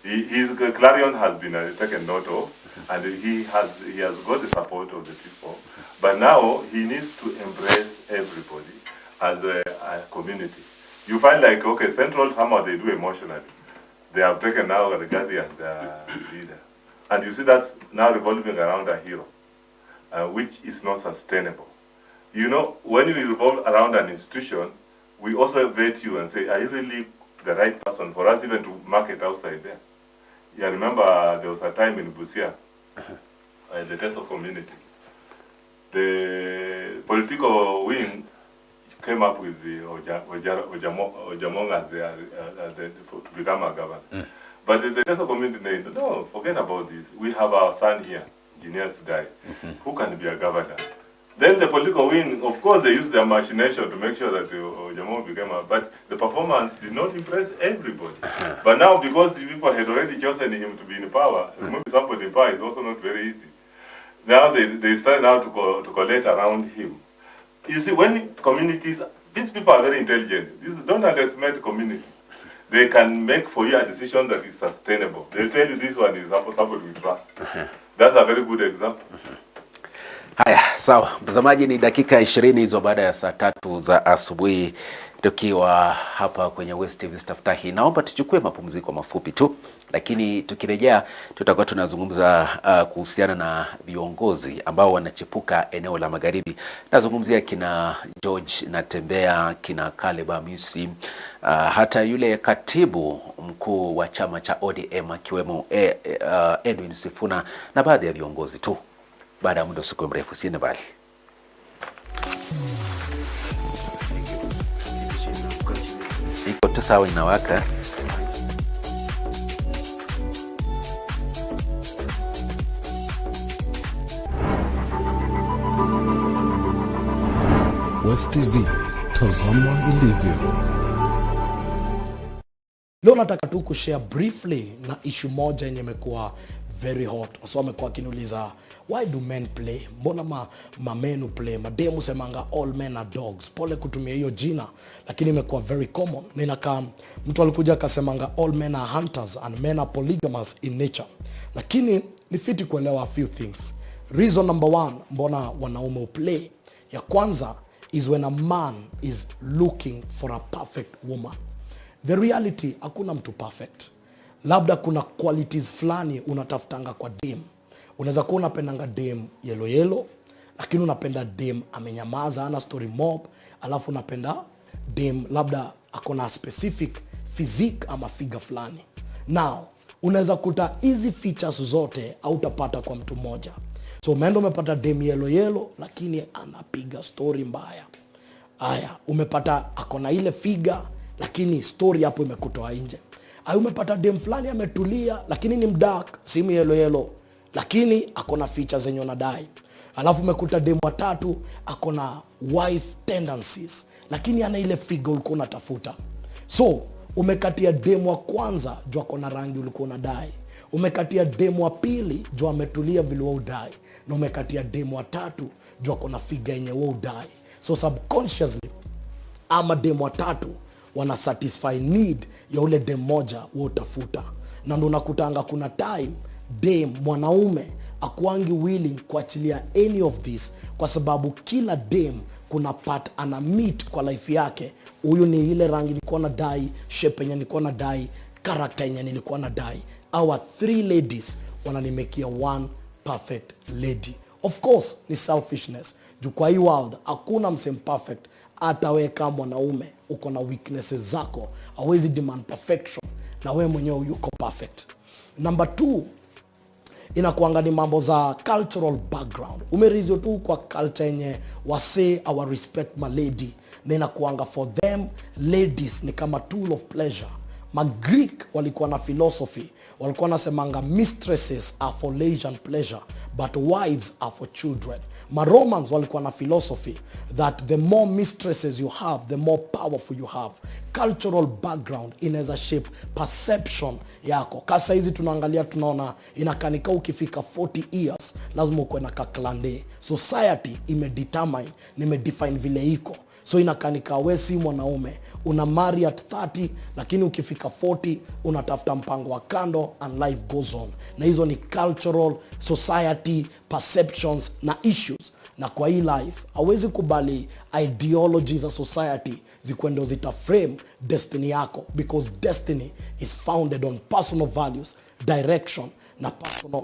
His Clarion has been taken note of, and he has got the support of the people. But now he needs to embrace everybody as a community. You find like, okay, Central somehow they do emotionally. They have taken now the Gandhi as their leader. And you see that's now revolving around a hero, which is not sustainable. You know, when you revolve around an institution, we also vet you and say, are you really the right person for us even to market outside there? Yeah, remember there was a time in Busia, the Teso community. The political wing came up with the Ojamong as the become a governor. But the Teso community said, no, forget about this. We have our son here, Engineer Sidai, who can be a governor. Then the political wing, of course, they used their machination to make sure that Ojamong became a... But the performance did not impress everybody. But now, because people had already chosen him to be in power, removing somebody in power is also not very easy. Now they start now to collect around him. You see, when communities... These people are very intelligent. Don't underestimate the community. They can make for you a decision that is sustainable. They'll tell you this one is somebody we trust. That's a very good example. Haya, sawa. Mtazamaji, ni dakika 20 hizo baada ya saa 3 za asubuhi tukiwa hapa kwenye West TV Staftahi. Naomba tuchukue mapumziko mafupi tu, lakini tukirejea tutakuwa tunazungumza kuhusiana na viongozi ambao wanachipuka eneo la Magharibi. Nazungumzia kina George Natembeya, kina Caleb Amisi, hata yule katibu mkuu wa chama cha ODM akiwemo Edwin Sifuna na baadhi ya viongozi tu. Baada ya muda usikuwe mrefu, siende mbali. Iko tu sawa, inawaka. West TV, tazama ilivyo. Leo nataka tu kushare briefly na issue moja yenye imekuwa very hot. So wamekuwa kiniuliza, why do men play? Mbona mamenu play? Mademu semanga all men are dogs. Pole kutumia hiyo jina, lakini imekuwa very common. Na inakaa mtu alikuja akasemanga all men are hunters and men are polygamous in nature. Lakini ni fiti kuelewa a few things. Reason number 1, mbona wanaume play? Ya kwanza is when a man is looking for a perfect woman. The reality, hakuna mtu perfect. Labda kuna qualities fulani unatafutanga kwa dem. Unaweza kuwa unapendanga dem yellow, lakini unapenda dem amenyamaza, ana story mob, alafu unapenda dem labda akona specific physique ama figure fulani. Now unaweza kuta hizi features zote hautapata kwa mtu mmoja. So umeenda umepata dem yellow lakini anapiga story mbaya. Aya, umepata akona ile figure lakini story hapo imekutoa nje. Aya, umepata dem fulani ametulia lakini ni mdark, simu yellow lakini akona features zenye unadai. Alafu umekuta dem wa tatu akona wife tendencies lakini ana ile figure ulikuwa unatafuta. So umekatia dem wa kwanza juu akona rangi ulikuwa unadai. Umekatia dem wa pili juu ametulia vile wewe udai. Na umekatia dem wa tatu juu akona figure yenye wewe udai. So subconsciously ama dem wa tatu wana satisfy need ya ule dem moja wewe utafuta. Na ndo unakutanga kuna time dem mwanaume akuangi willing kuachilia any of this kwa sababu kila dem kuna part ana meet kwa life yake. Huyu ni ile rangi nilikuwa nadai, shape yenye nilikuwa nadai, character yenye nilikuwa nadai. Our 3 ladies wananimekia one perfect lady. Of course ni selfishness. Juu kwa hii world hakuna msem perfect. Hata wewe kama mwanaume uko na weaknesses zako, hauwezi demand perfection na wewe mwenyewe yuko perfect. Number 2 inakuanga ni mambo za cultural background. Umerizio tu kwa culture yenye wase our respect my lady, na inakuanga for them ladies ni kama tool of pleasure. Ma-Greek walikuwa na philosophy, walikuwa nasemanga mistresses are for leisure and pleasure but wives are for children. Ma-Romans walikuwa na philosophy that the more mistresses you have, the more powerful you have. Cultural background inaweza shape perception yako. Kasa hizi tunaangalia tunaona inakanika ukifika 40 years lazima ukuwe na kaklande. Society imedetermine, nimedefine vile iko. So inakanika we si mwanaume, una marry at 30 lakini ukifika 40 unatafuta mpango wa kando and life goes on. Na hizo ni cultural, society, perceptions na issues. Na kwa hii life hauwezi kubali ideologies za society zikwendo zitaframe destiny yako, because destiny is founded on personal values, direction na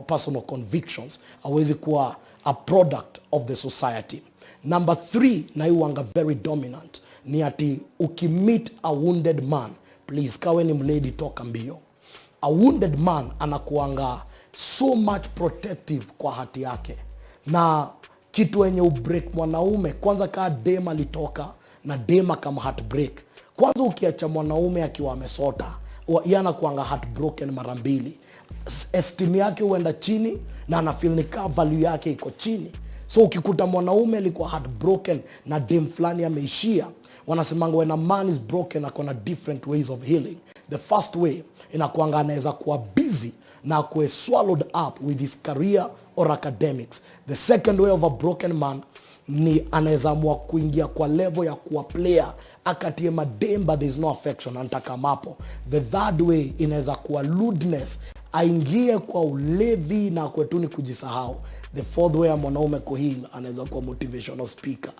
personal convictions. Hauwezi kuwa a product of the society. Number 3 na iwanga very dominant ni ati ukimeet a wounded man, please kawe ni mlady toka mbio. A wounded man anakuanga so much protective kwa hati yake. Na kitu enye ubreak mwanaume, kwanza kaa dem alitoka na dem kama heartbreak. Kwanza ukiacha mwanaume akiwa amesota, yana kuanga heartbroken mara mbili. Esteem yake huenda chini na anafeel ni kaa value yake iko chini. So ukikuta mwanaume alikuwa heartbroken na dem fulani ameishia, wanasemanga when a man is broken akona different ways of healing. The first way inakuanga anaweza kuwa busy na kuwe swallowed up with his career or academics. The second way of a broken man ni anaweza amua kuingia kwa level ya kuwa player, akatie mademba, there is no affection, anataka mapo. The third way inaweza kuwa lewdness, aingie kwa ulevi na kwetuni kujisahau. The fourth way ya mwanaume kuheal anaweza kuwa motivational speaker,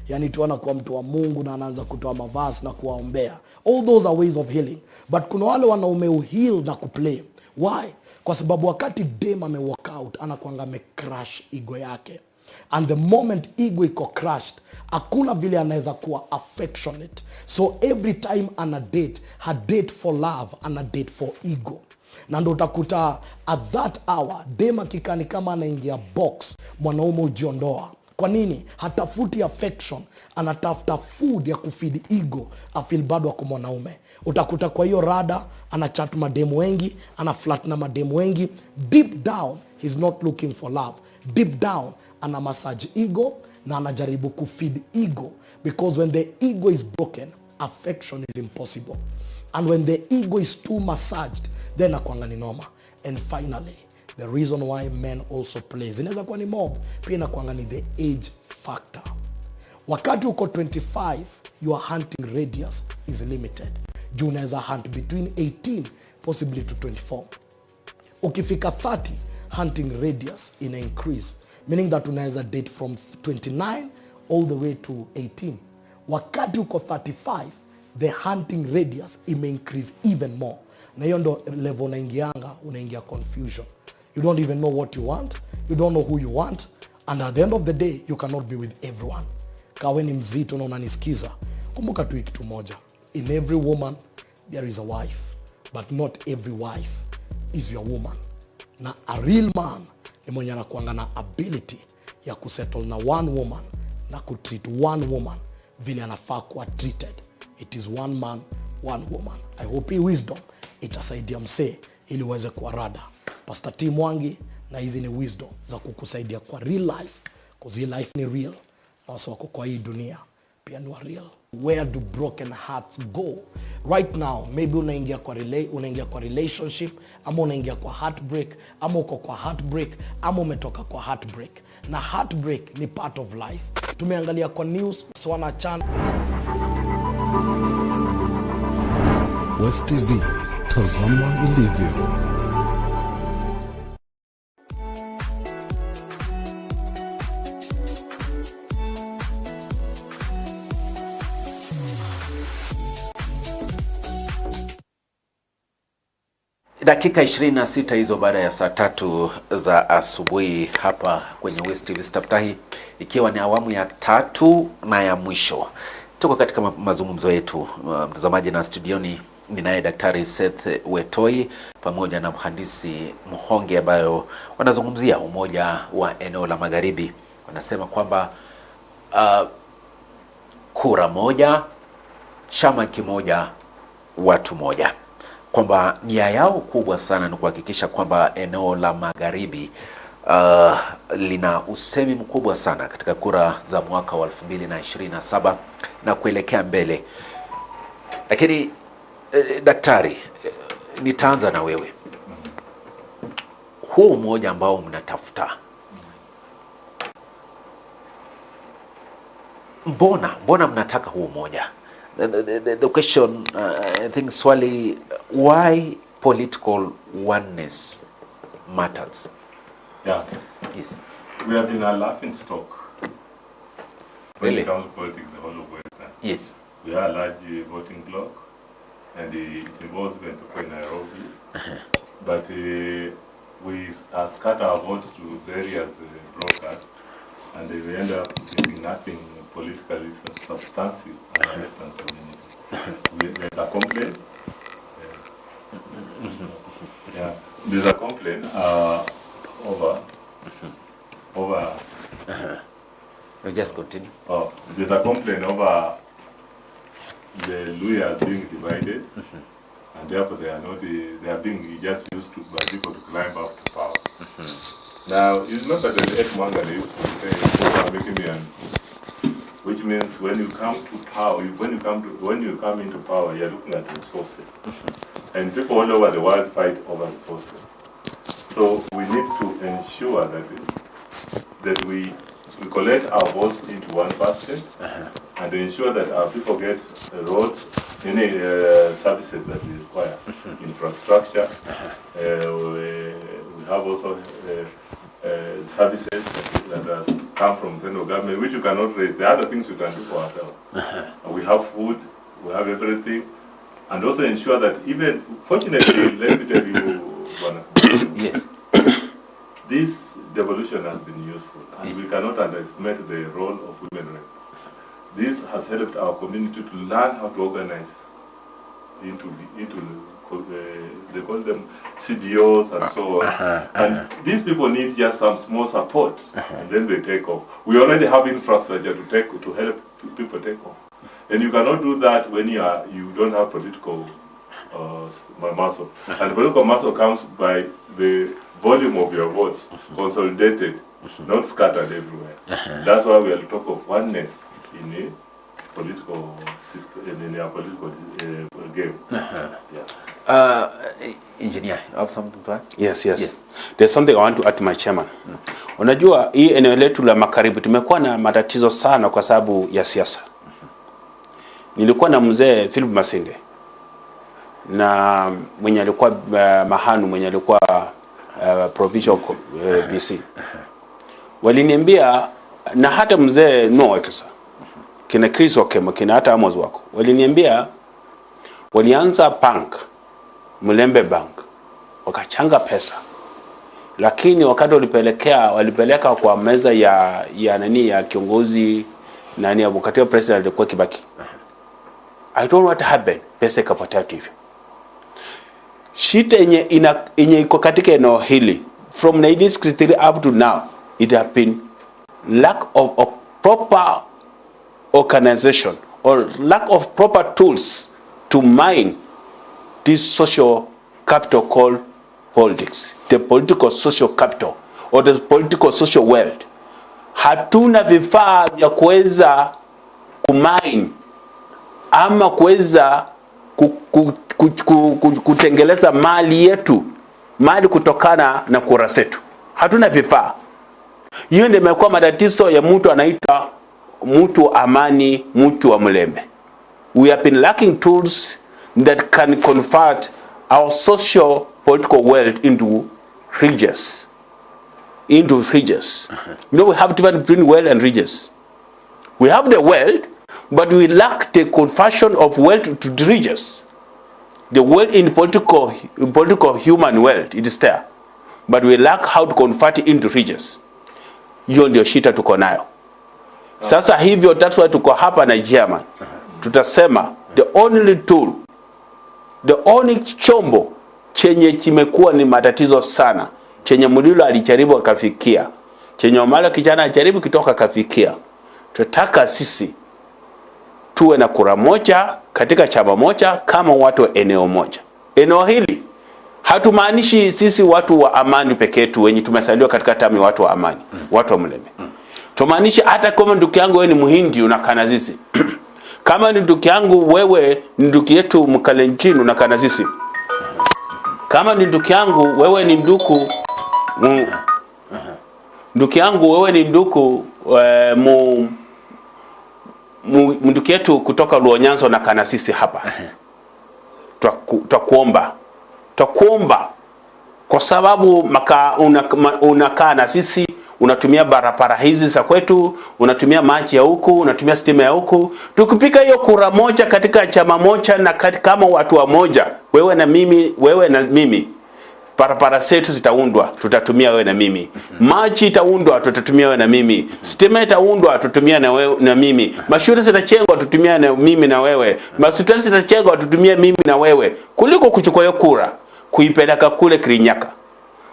yani tuona kwa mtu wa Mungu na anaanza kutoa mavazi na kuwaombea. All those are ways of healing. But kuna wale wanaume uheal na kuplay. Why? Kwa sababu wakati dem walk out anakuanga amecrash ego yake. And the moment ego iko crushed, hakuna vile anaweza kuwa affectionate. So every time ana date, ha date for love, ana date for ego. Na ndo utakuta at that hour dem kikani kama anaingia box, mwanaume ujiondoa. Kwa nini? Hatafuti affection, anatafuta food ya kufeed ego, afeel bado wako mwanaume. Utakuta kwa hiyo rada anachat mademu wengi, anaflirt na mademu wengi. Deep down he's not looking for love. Deep down ana massage ego na anajaribu kufeed ego, because when the ego is broken, affection is impossible. And when the ego is too massaged, then akwanga ni noma. And finally, the reason why men also plays, inaweza kuwa ni mob, pia inakuanga ni the age factor. Wakati uko 25, your hunting radius is limited. Juu unaweza hunt between 18 possibly to 24. Ukifika 30, hunting radius ina increase, meaning that unaweza date from 29 all the way to 18. Wakati uko 35, the hunting radius ime increase even more. Na hiyo ndo level unaingia confusion. You don't even know what you want, you don't know who you want, and at the end of the day you cannot be with everyone. Kawe ni mzito na unanisikiza, kumbuka tu kitu moja, in every woman there is a wife, but not every wife is your woman. Na a real man ni mwenye anakuanga na ability ya kusettle na one woman na kutreat one woman vile anafaa kuwa treated. It is one man, one woman. I hope hii wisdom itasaidia msee ili uweze kuwa rada. Pastor T Mwangi, na hizi ni wisdom za kukusaidia kwa real life, because hii life ni real, na wasa wako kwa hii dunia pia ni wa real. Where do broken hearts go? Right now, maybe unaingia kwa relationship, ama unaingia kwa heartbreak, ama uko kwa heartbreak, ama umetoka kwa heartbreak. Na heartbreak ni part of life. Tumeangalia kwa news, Swana Chan. West TV, tazama ilivyo. Dakika 26 hizo baada ya saa 3 za asubuhi hapa kwenye West TV Staftahi, ikiwa ni awamu ya 3 na ya mwisho. Tuko katika mazungumzo yetu, mtazamaji, na studioni ninaye Daktari Seth Wetoi pamoja na mhandisi Muhonge, ambayo wanazungumzia umoja wa eneo la Magharibi. Wanasema kwamba kura moja, chama kimoja, watu moja, kwamba nia yao kubwa sana ni kuhakikisha kwamba eneo la Magharibi lina usemi mkubwa sana katika kura za mwaka wa 2027 na kuelekea mbele. Lakini daktari, nitaanza na wewe. Huu umoja ambao mnatafuta, mbona mnataka huu umoja? The question, I think, swali, why political oneness matters? Yeah. Yes. We have been a laughing stock when Really? it comes to politics, the whole of Western. Yes. We are a large voting bloc, and it involves even people in Nairobi. But we scatter our votes to various brokers, and we end up doing nothing politically substantive in the Western community. There's a complaint. Yeah, there's a complaint over. You just continue. There's a complaint over the Luhya being divided, and therefore they are being just used to by people to climb up to power. Now, you remember that the Ekmangala used to say, "People are making me angry," which means when you come to power, when you come into power, you're looking at resources, and people all over the world fight over resources. So we need to ensure that we collect our votes into one basket, and ensure that our people get roads, any services that we require, infrastructure. We have also services that come from federal government, which you cannot raise. There are other things we can do for ourselves. We have food, we have everything, and also ensure that even, fortunately, let me tell you, Yes. this devolution has been useful, and Yes. we cannot underestimate the role of women rep. This has helped our community to learn how to organize into they call them CBOs and so on. And these people need just some small support, and then they take off. We already have infrastructure to help people take off, and you cannot do that when you don't have political muscle. And political muscle comes by the volume of your votes, consolidated, not scattered everywhere. That's why we are talking of oneness in a political system, in a political game. Yeah. Engineer, you have something to add? Yes. There's something I want to add to my chairman. Unajua hii eneo letu la Magharibi tumekuwa na matatizo sana kwa sababu ya siasa. Nilikuwa na mzee Philip Masinde na mwenye alikuwa Mahanu, mwenye alikuwa provincial BC. Waliniambia, na hata mzee Noah kisa kina Chris Okemo, kina hata Amos wako, waliniambia walianza bank, Mulembe Bank, wakachanga pesa, lakini wakati walipeleka kwa meza ya nani, ya kiongozi nani, wakati wa president alikuwa Kibaki, I don't know what happened, pesa ikapotea tu hivyo. Shida yenye iko katika eneo hili from 1963 up to now, it have been lack of proper organization or lack of proper tools to mine this social capital called politics, the political social capital or the political social wealth. Hatuna vifaa vya kuweza kumine ama kuweza kutengeleza mali yetu, mali kutokana na kura zetu. Hatuna vifaa. Hiyo ndio imekuwa matatizo ya mtu anaitwa mtu wa amani, mtu wa mlembe. We have been lacking tools that can convert our social political wealth into riches. You know, we have difference between wealth and riches. We have the wealth, but we lack the conversion of wealth to the riches. The wealth in political human wealth, it is there, but we lack how to convert it into riches. Hiyo ndio shida tuko nayo. Sasa hivyo, that's why tuko hapa na German. Tutasema the only tool, the only chombo chenye kimekuwa ni matatizo sana, chenye Mulilo alijaribu akafikia, chenye Omala kijana alijaribu kitoka akafikia. Tutaka sisi tuwe na kura moja katika chama moja kama watu wa eneo moja. Eneo hili hatumaanishi sisi watu wa amani pekee yetu wenye tumesaliwa katika tami watu wa amani, watu wa mlembe. Tumaanisha hata kama ndugu yangu wewe ni Muhindi unakana sisi. Kama ni ndugu yangu wewe ni ndugu yetu Mkalenjin unakana sisi. Kama ni ndugu yangu wewe ni ndugu yangu wewe ni ndugu ndugu yetu kutoka Luonyanzo na kana sisi hapa. Twakuomba kwa sababu unakaa na sisi, unatumia barabara hizi za kwetu, unatumia maji ya huku, unatumia stima ya huku. Tukipika hiyo kura moja katika chama moja na kama watu wa moja, wewe na mimi, barabara zetu zitaundwa, tutatumia wewe na mimi. Maji itaundwa, tutatumia wewe na mimi. Stima itaundwa, tutatumia na wewe na mimi. Mashule zitachengwa, tutatumia na mimi na wewe. Hospitali zitachengwa, tutatumia mimi na wewe. Kuliko kuchukua hiyo kura kuipeleka kule Kirinyaga.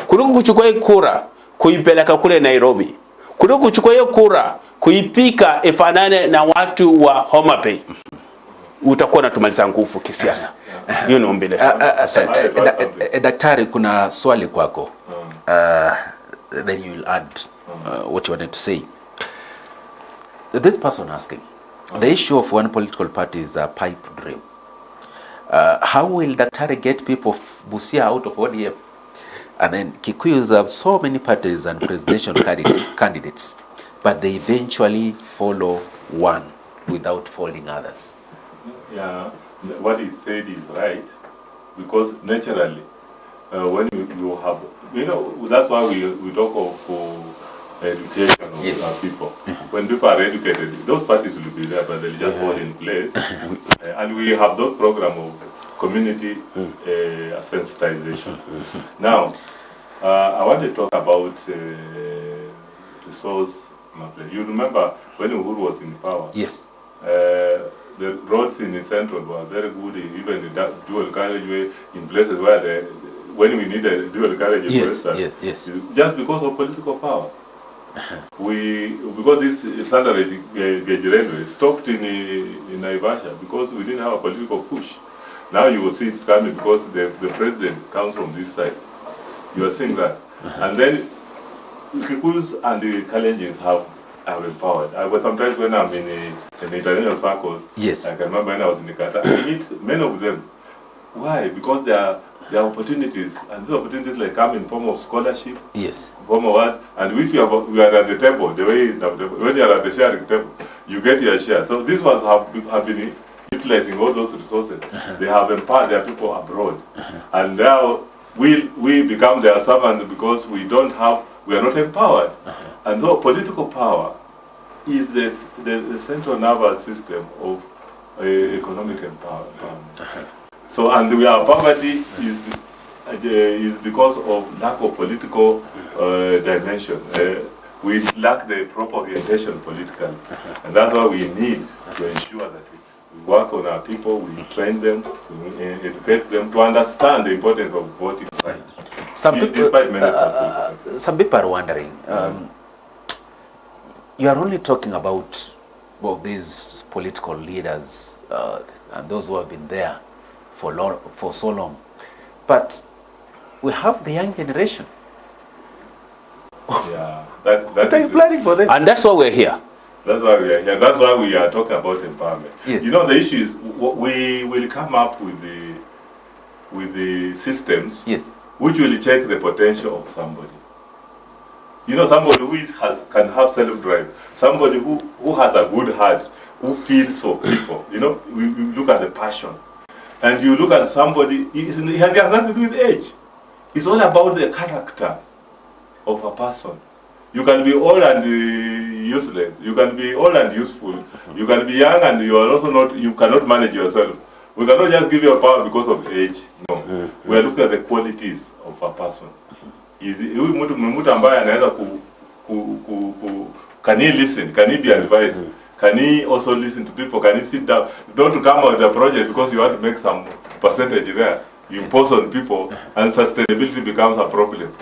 Kuliko kuchukua hiyo kura kuipeleka kule Nairobi. Kuliko kuchukua hiyo kura kuipika ifanane na watu wa Homa Bay. Utakuwa unatumaliza nguvu kisiasa. Hiyo ni ombi letu. Daktari, kuna swali kwako. Then you will add what you wanted to say. This person asking, the issue of one political party is a pipe dream. How will Daktari get people of Busia out of ODM? And then Kikuyus have so many parties and presidential candidates, but they eventually follow one without following others. Yeah, what he said is right, because naturally, when you have, that's why we talk of education of our people. When people are educated, those parties will be there, but they'll just fall in place. And we have those programs of community sensitization. Now, I want to talk about resource mapping. You remember when Uhuru was in power? Yes. The roads in the central were very good, even the dual carriageway in places where when we need a dual carriageway, Yes, for instance, yes. just because of political power. Because this standard gauge railway stopped in Naivasha because we didn't have a political push. Now you will see it's coming because the president comes from this side. You are seeing that. And then Kikuyus and the Kalenjins have empowered. But sometimes when I'm in the international circles, Yes. I can remember when I was in the Qatar, I meet many of them. Why? Because there are opportunities, and these opportunities like come in form of scholarship, Yes. form of what, and if we are at the table, the way when you are at the sharing table, you get your share. So these ones have been utilizing all those resources. They have empowered their people abroad, and now we become their servant because we are not empowered. And so political power is the central nervous system of economic empowerment. So, and our poverty is because of lack of political dimension. We lack the proper orientation politically, and that's why we need to ensure that We work on our people, we train them, we educate them to understand the importance of voting rights. Some people are wondering, you are only talking about these political leaders and those who have been there for so long, but we have the young generation. Yeah, that What are you is planning for them? And that's why we're here. That's why we are here. That's why we are talking about empowerment. Yes. You know, the issue is we will come up with the systems Yes. which will check the potential of somebody. You know, somebody who can have self-drive, somebody who has a good heart, who feels for people. You know, we look at the passion. And you look at somebody, it has nothing to do with age. It's all about the character of a person. You can be old and useless. You can be old and useful. You can be young and you are also not. You cannot manage yourself. We cannot just give you a power because of age. No, we are looking at the qualities of a person. Huyu mtu ambaye anaweza can he listen? Can he be advised? Can he also listen to people? Can he sit down? Don't come with a project because you want to make some percentage there. You impose on people and sustainability becomes a problem.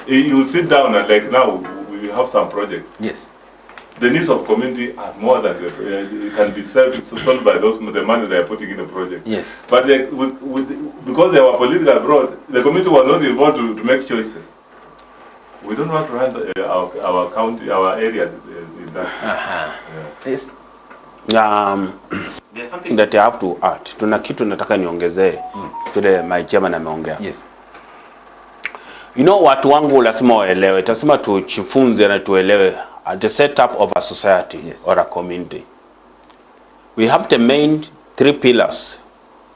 You sit down and like now we have some projects. Yes. The needs of community are more than it can be solved by the money they are putting in the project. Yes. But because they were political abroad, the community was not involved to make choices. We don't want to run our county, our area in that. Yes. There's something that I have to add. Tuna kitu nataka niongezee vile my chairman ameongea. Yes. You know, watu wangu lazima waelewe, lazima tujifunze na tuelewe the setup of a society, yes, or a community. We have the main 3 pillars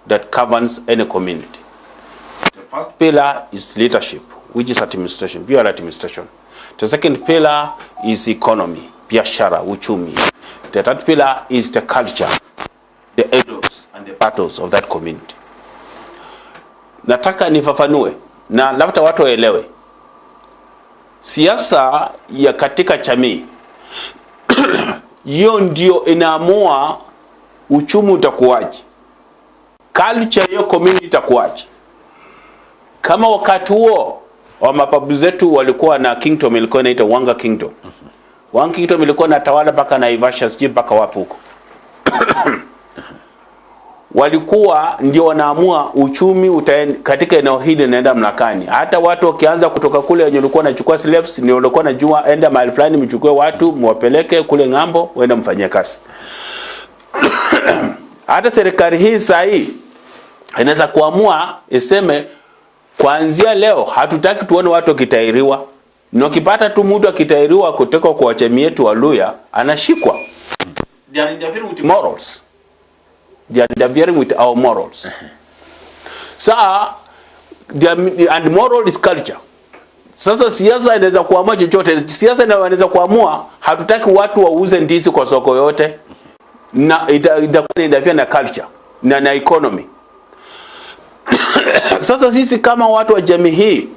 that governs any community. The first pillar is leadership, which is administration, pure administration. The second pillar is economy, biashara, uchumi. The third pillar is the culture, the elders and the battles of that community. Nataka nifafanue na labda watu waelewe. Siasa ya katika jamii hiyo ndio inaamua uchumi utakuwaje, culture hiyo community itakuwaje. Kama wakati huo wa mababu zetu walikuwa na kingdom ilikuwa inaitwa Wanga Kingdom. Wanga Kingdom ilikuwa na tawala mpaka Naivasha, sijui mpaka wapi huko. Walikuwa ndio wanaamua uchumi katika eneo hili naenda mlakani. Hata watu wakianza kutoka kule wenye walikuwa wanachukua slaves, ni walikuwa najua enda mahali fulani mchukue watu mwapeleke kule ngambo waende mfanyie kazi. Hata serikali hii sasa hii inaweza kuamua iseme kuanzia leo hatutaki tuone watu wakitairiwa. Na ukipata tu mtu akitairiwa kutoka kwa jamii yetu wa Luya anashikwa. They are interfering with morals. They are interfering with our morals. So, and moral is culture. Sasa siasa inaweza kuamua chochote. Siasa inaweza kuamua hatutaki watu wauze ndizi kwa soko yote, na itakuwa interfere na culture na economy. Sasa sisi kama watu wa jamii hii,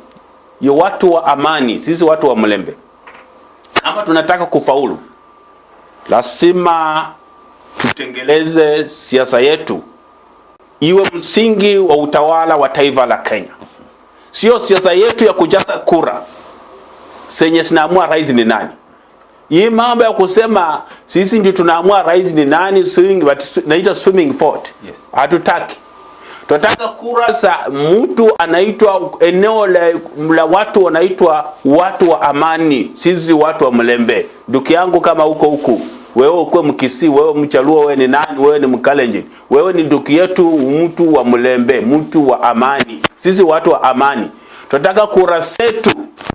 ya watu wa amani, sisi watu wa Mlembe, kama tunataka kufaulu, lazima tutengeleze siasa yetu iwe msingi wa utawala wa taifa la Kenya. Sio siasa yetu ya kujaza kura senye sinaamua rais ni nani. Hii mambo ya kusema sisi ndio tunaamua rais ni nani, naita swimming fort. Yes. Hatutaki. Tunataka kura za mtu anaitwa eneo la watu wanaitwa watu wa amani. Sisi watu wa Mlembe. Ndugu yangu kama huko wewe ukwe Mkisii, wewe Mchaluo, wewe ni nani, wewe ni Mkalenjin, wewe ni ndugu yetu, mtu wa Mlembe, mtu wa amani. Sisi watu wa amani. Tunataka kura zetu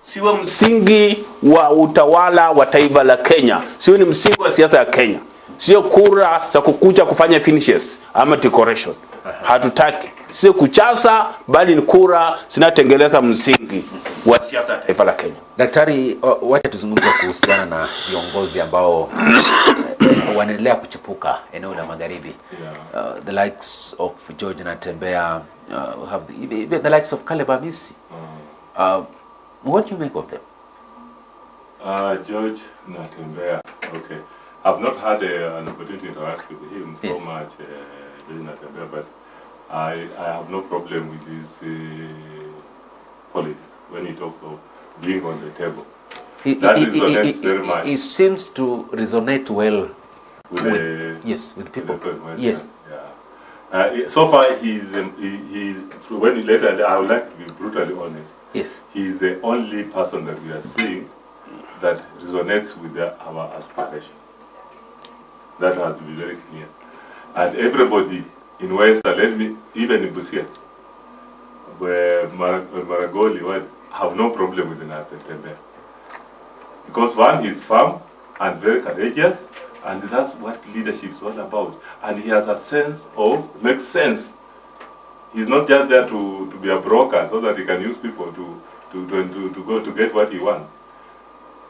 siwe msingi wa utawala wa taifa la Kenya. Siwe ni msingi wa siasa ya Kenya. Sio kura za kukuja kufanya finishes ama decoration. Hatutaki. Sio kuchasa, bali ni kura zinatengeneza msingi wa siasa ya taifa la Kenya. Daktari, wacha tuzungumze kuhusiana na viongozi ambao wanaendelea kuchipuka eneo la magharibi. The likes of George Natembeya, have the likes of Caleb Amisi. What do you make of them? George Natembeya, okay. I've not had an opportunity to interact with him so Yes. much, but I have no problem with his politics when he talks of being on the table. That resonates very much. It seems to resonate well With the, yes, with people. with the president, Yes. Yeah. So far, when he later, I would like to be brutally honest. Yes. He's the only person that we are seeing that resonates with our aspiration. That has to be very clear. And everybody in Western, even in Busia, where Maragoli have no problem with the Natembe. Because one, he's firm and very courageous, and that's what leadership is all about. And he has a sense of, makes sense. He's not just there to be a broker so that he can use people to go to get what he wants.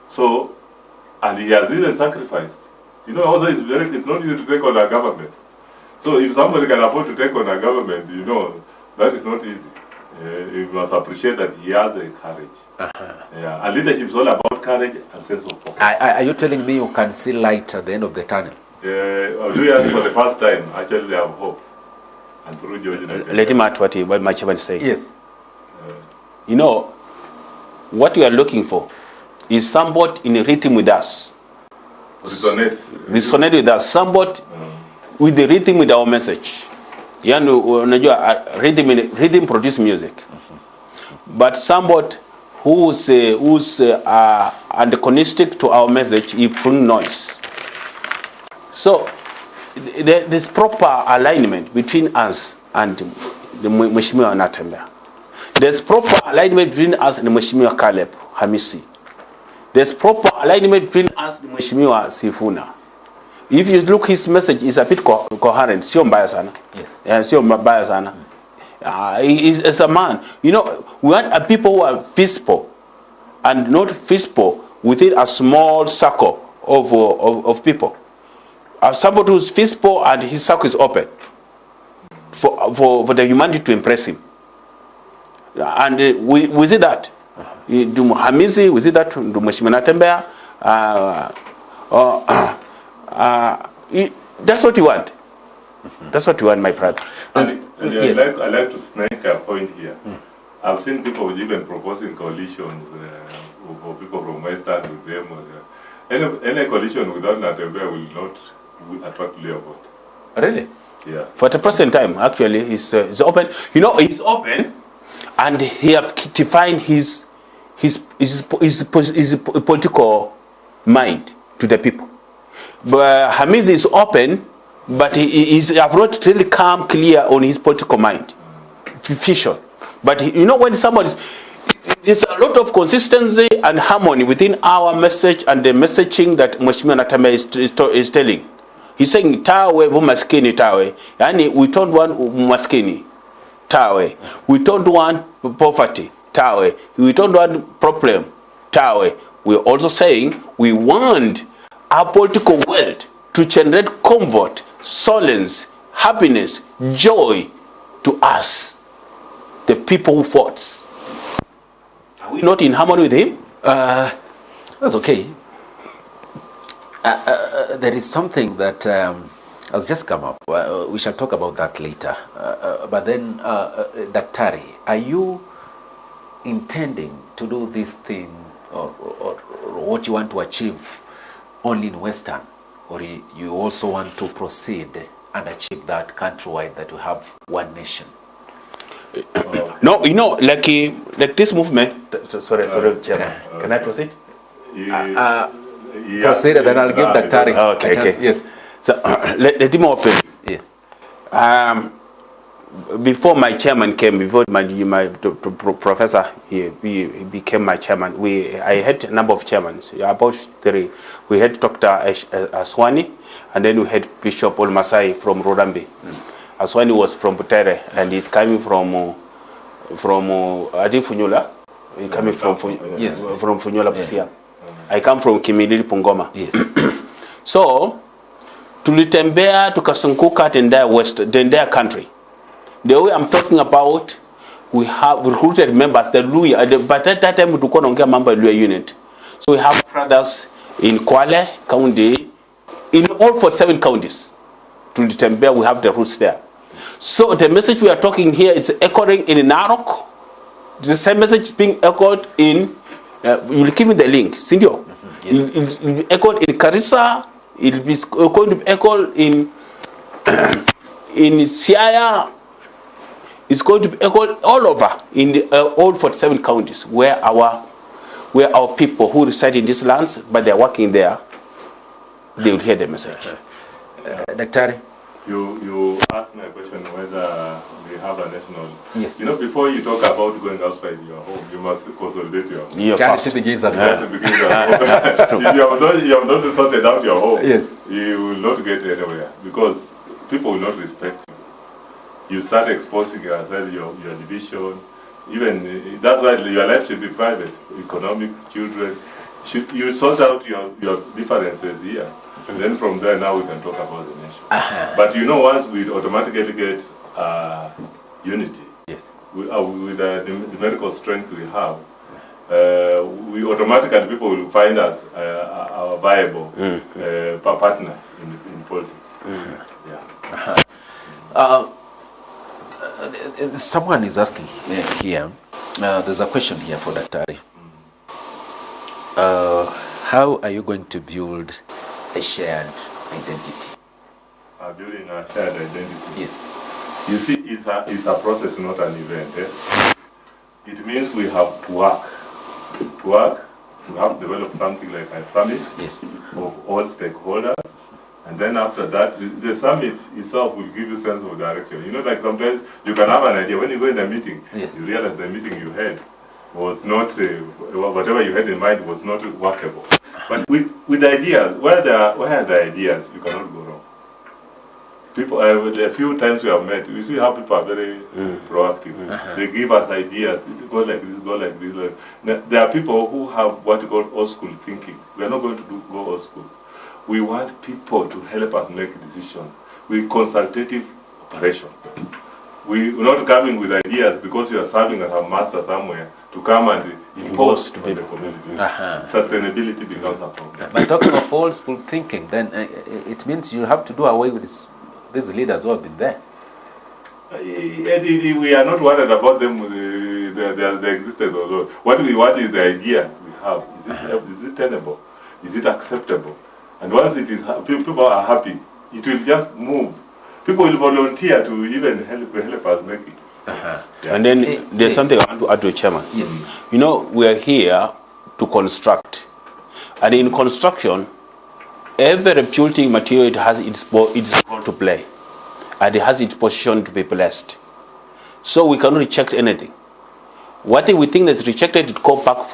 So, and he has even sacrificed. You know, also it's not easy to take on a government. So if somebody can afford to take on a government, you know, that is not easy. You must appreciate that he has the courage. Yeah, and leadership is all about courage and sense of purpose. Are you telling me you can see light at the end of the tunnel? Do you for the first time, actually they have hope. And through George United. Let him add what my chairman is saying. Yes. You know, what we are looking for is somebody in rhythm with us. Resonate with us. Somebody with the rhythm with our message. Unajua rhythm produce music. But somebody who's antagonistic to our message, he bring noise. So there's proper alignment between us and the Mheshimiwa Natembeya. There's proper alignment between us and the Mheshimiwa Caleb Hamisi. There's proper alignment between us and the Mheshimiwa Sifuna. If you look, his message is a bit coherent. Sio mbaya sana. Yes. Sio mbaya sana. He's a man. You know, we want a people who are peaceful and not peaceful within a small circle of people. Somebody who's peaceful and his circle is open for the humanity to impress him. And we see that. Hamisi, we see that. Mheshimiwa Natembeya. That's what you want. That's what you want, my brother. Yes. I like to make a point here. I've seen people even proposing coalitions for people from Western with them. Any coalition without Natembeya will not attract Leo vote. Really? Yeah. For the present time, actually, he's open. You know, he's open, and he have defined his political mind to the people. But Hamisi is open, but he have not really come clear on his political mind, vision. But you know, when somebody, there's a lot of consistency and harmony within our message and the messaging that Mheshimiwa Natembeya is telling. He's saying, tawe maskini tawe. Yani, we don't want maskini tawe. We don't want poverty tawe. We don't want problem tawe. We're also saying we want our political world to generate comfort, solace, happiness, joy to us, the people who fought. Are we not in harmony with him? That's okay. There is something that has just come up. We shall talk about that later. But then, Daktari, are you intending to do this thing or what you want to achieve only in Western? Or you also want to proceed and achieve that countrywide, that we have one nation? No, you know, like this movement. Sorry, Chairman. Can I proceed? Proceed, then I'll give Daktari a chance. Yes. So let him open. Yes. Before my chairman came, before my professor he became my chairman, I had a number of chairmen, about 3. We had Dr. Aswani, and then we had Bishop Olmasai from Rodambi. Aswani was from Butere, and he's coming from Adi Funyula. He's coming from Funyula, Busia. I come from Kimilili, Pungoma. Yes. So, tulitembea tukasunguka the entire country. The way I'm talking about, we have recruited members, the Luya, but at that time we don't get member Luya unit. So we have brothers in Kwale County, in all 47 counties. Tulitembea, we have the roots there. So the message we are talking here is echoing in Narok. The same message is being echoed in, you'll give me the link, Sindio. It will be echoed in Karisa, it will be going to be echoed in Siaya, it's going to be echoed all over in the, all 47 counties where our people who reside in these lands, but they're working there, they will hear the message. Daktari? You asked me a question whether we have a national. Yes. You know, before you talk about going outside your home, you must consolidate your home. Your Charity fast. begins at That's home. the beginning of home. If you have not sorted out your home, Yes. you will not get anywhere because people will not respect you. You start exposing yourself, your division. Even that's why your life should be private, economic, children. You sort out your differences here. And then from there, now we can talk about the nation. But you know, once we automatically get unity, Yes. with the numerical strength we have, we automatically, people will find us a viable partner in politics. Yeah. Someone is asking here, there's a question here for Daktari. How are you going to build a shared identity? Building a shared identity. Yes. You see, it's a process, not an event. It means we have to work. To work, we have to develop something like a summit Yes. of all stakeholders. And then after that, the summit itself will give you a sense of direction. You know, like sometimes you can have an idea. When you go in a meeting, Yes. you realize the meeting you had was not, whatever you had in mind was not workable. But with ideas, where are the ideas, you cannot go wrong. People, a few times we have met, you see how people are very proactive. They give us ideas, go like this, go like this. There are people who have what you call old school thinking. We are not going to go old school. We want people to help us make decisions. We consultative operation. We're not coming with ideas because you are serving as a master somewhere to come and impose to the community. Sustainability becomes a problem. But talking of old school thinking, then it means you have to do away with these leaders who have been there. We are not worried about them, their existence or not. What we want is the idea we have. Is it tenable? Is it acceptable? And once it is, people are happy, it will just move. People will volunteer to even help us make it. Yeah. And then there's something I want to add to the chairman. Yes. You know, we are here to construct. And in construction, every building material, it has its role to play. And it has its position to be blessed. So we cannot reject anything. What we think that's rejected, it go back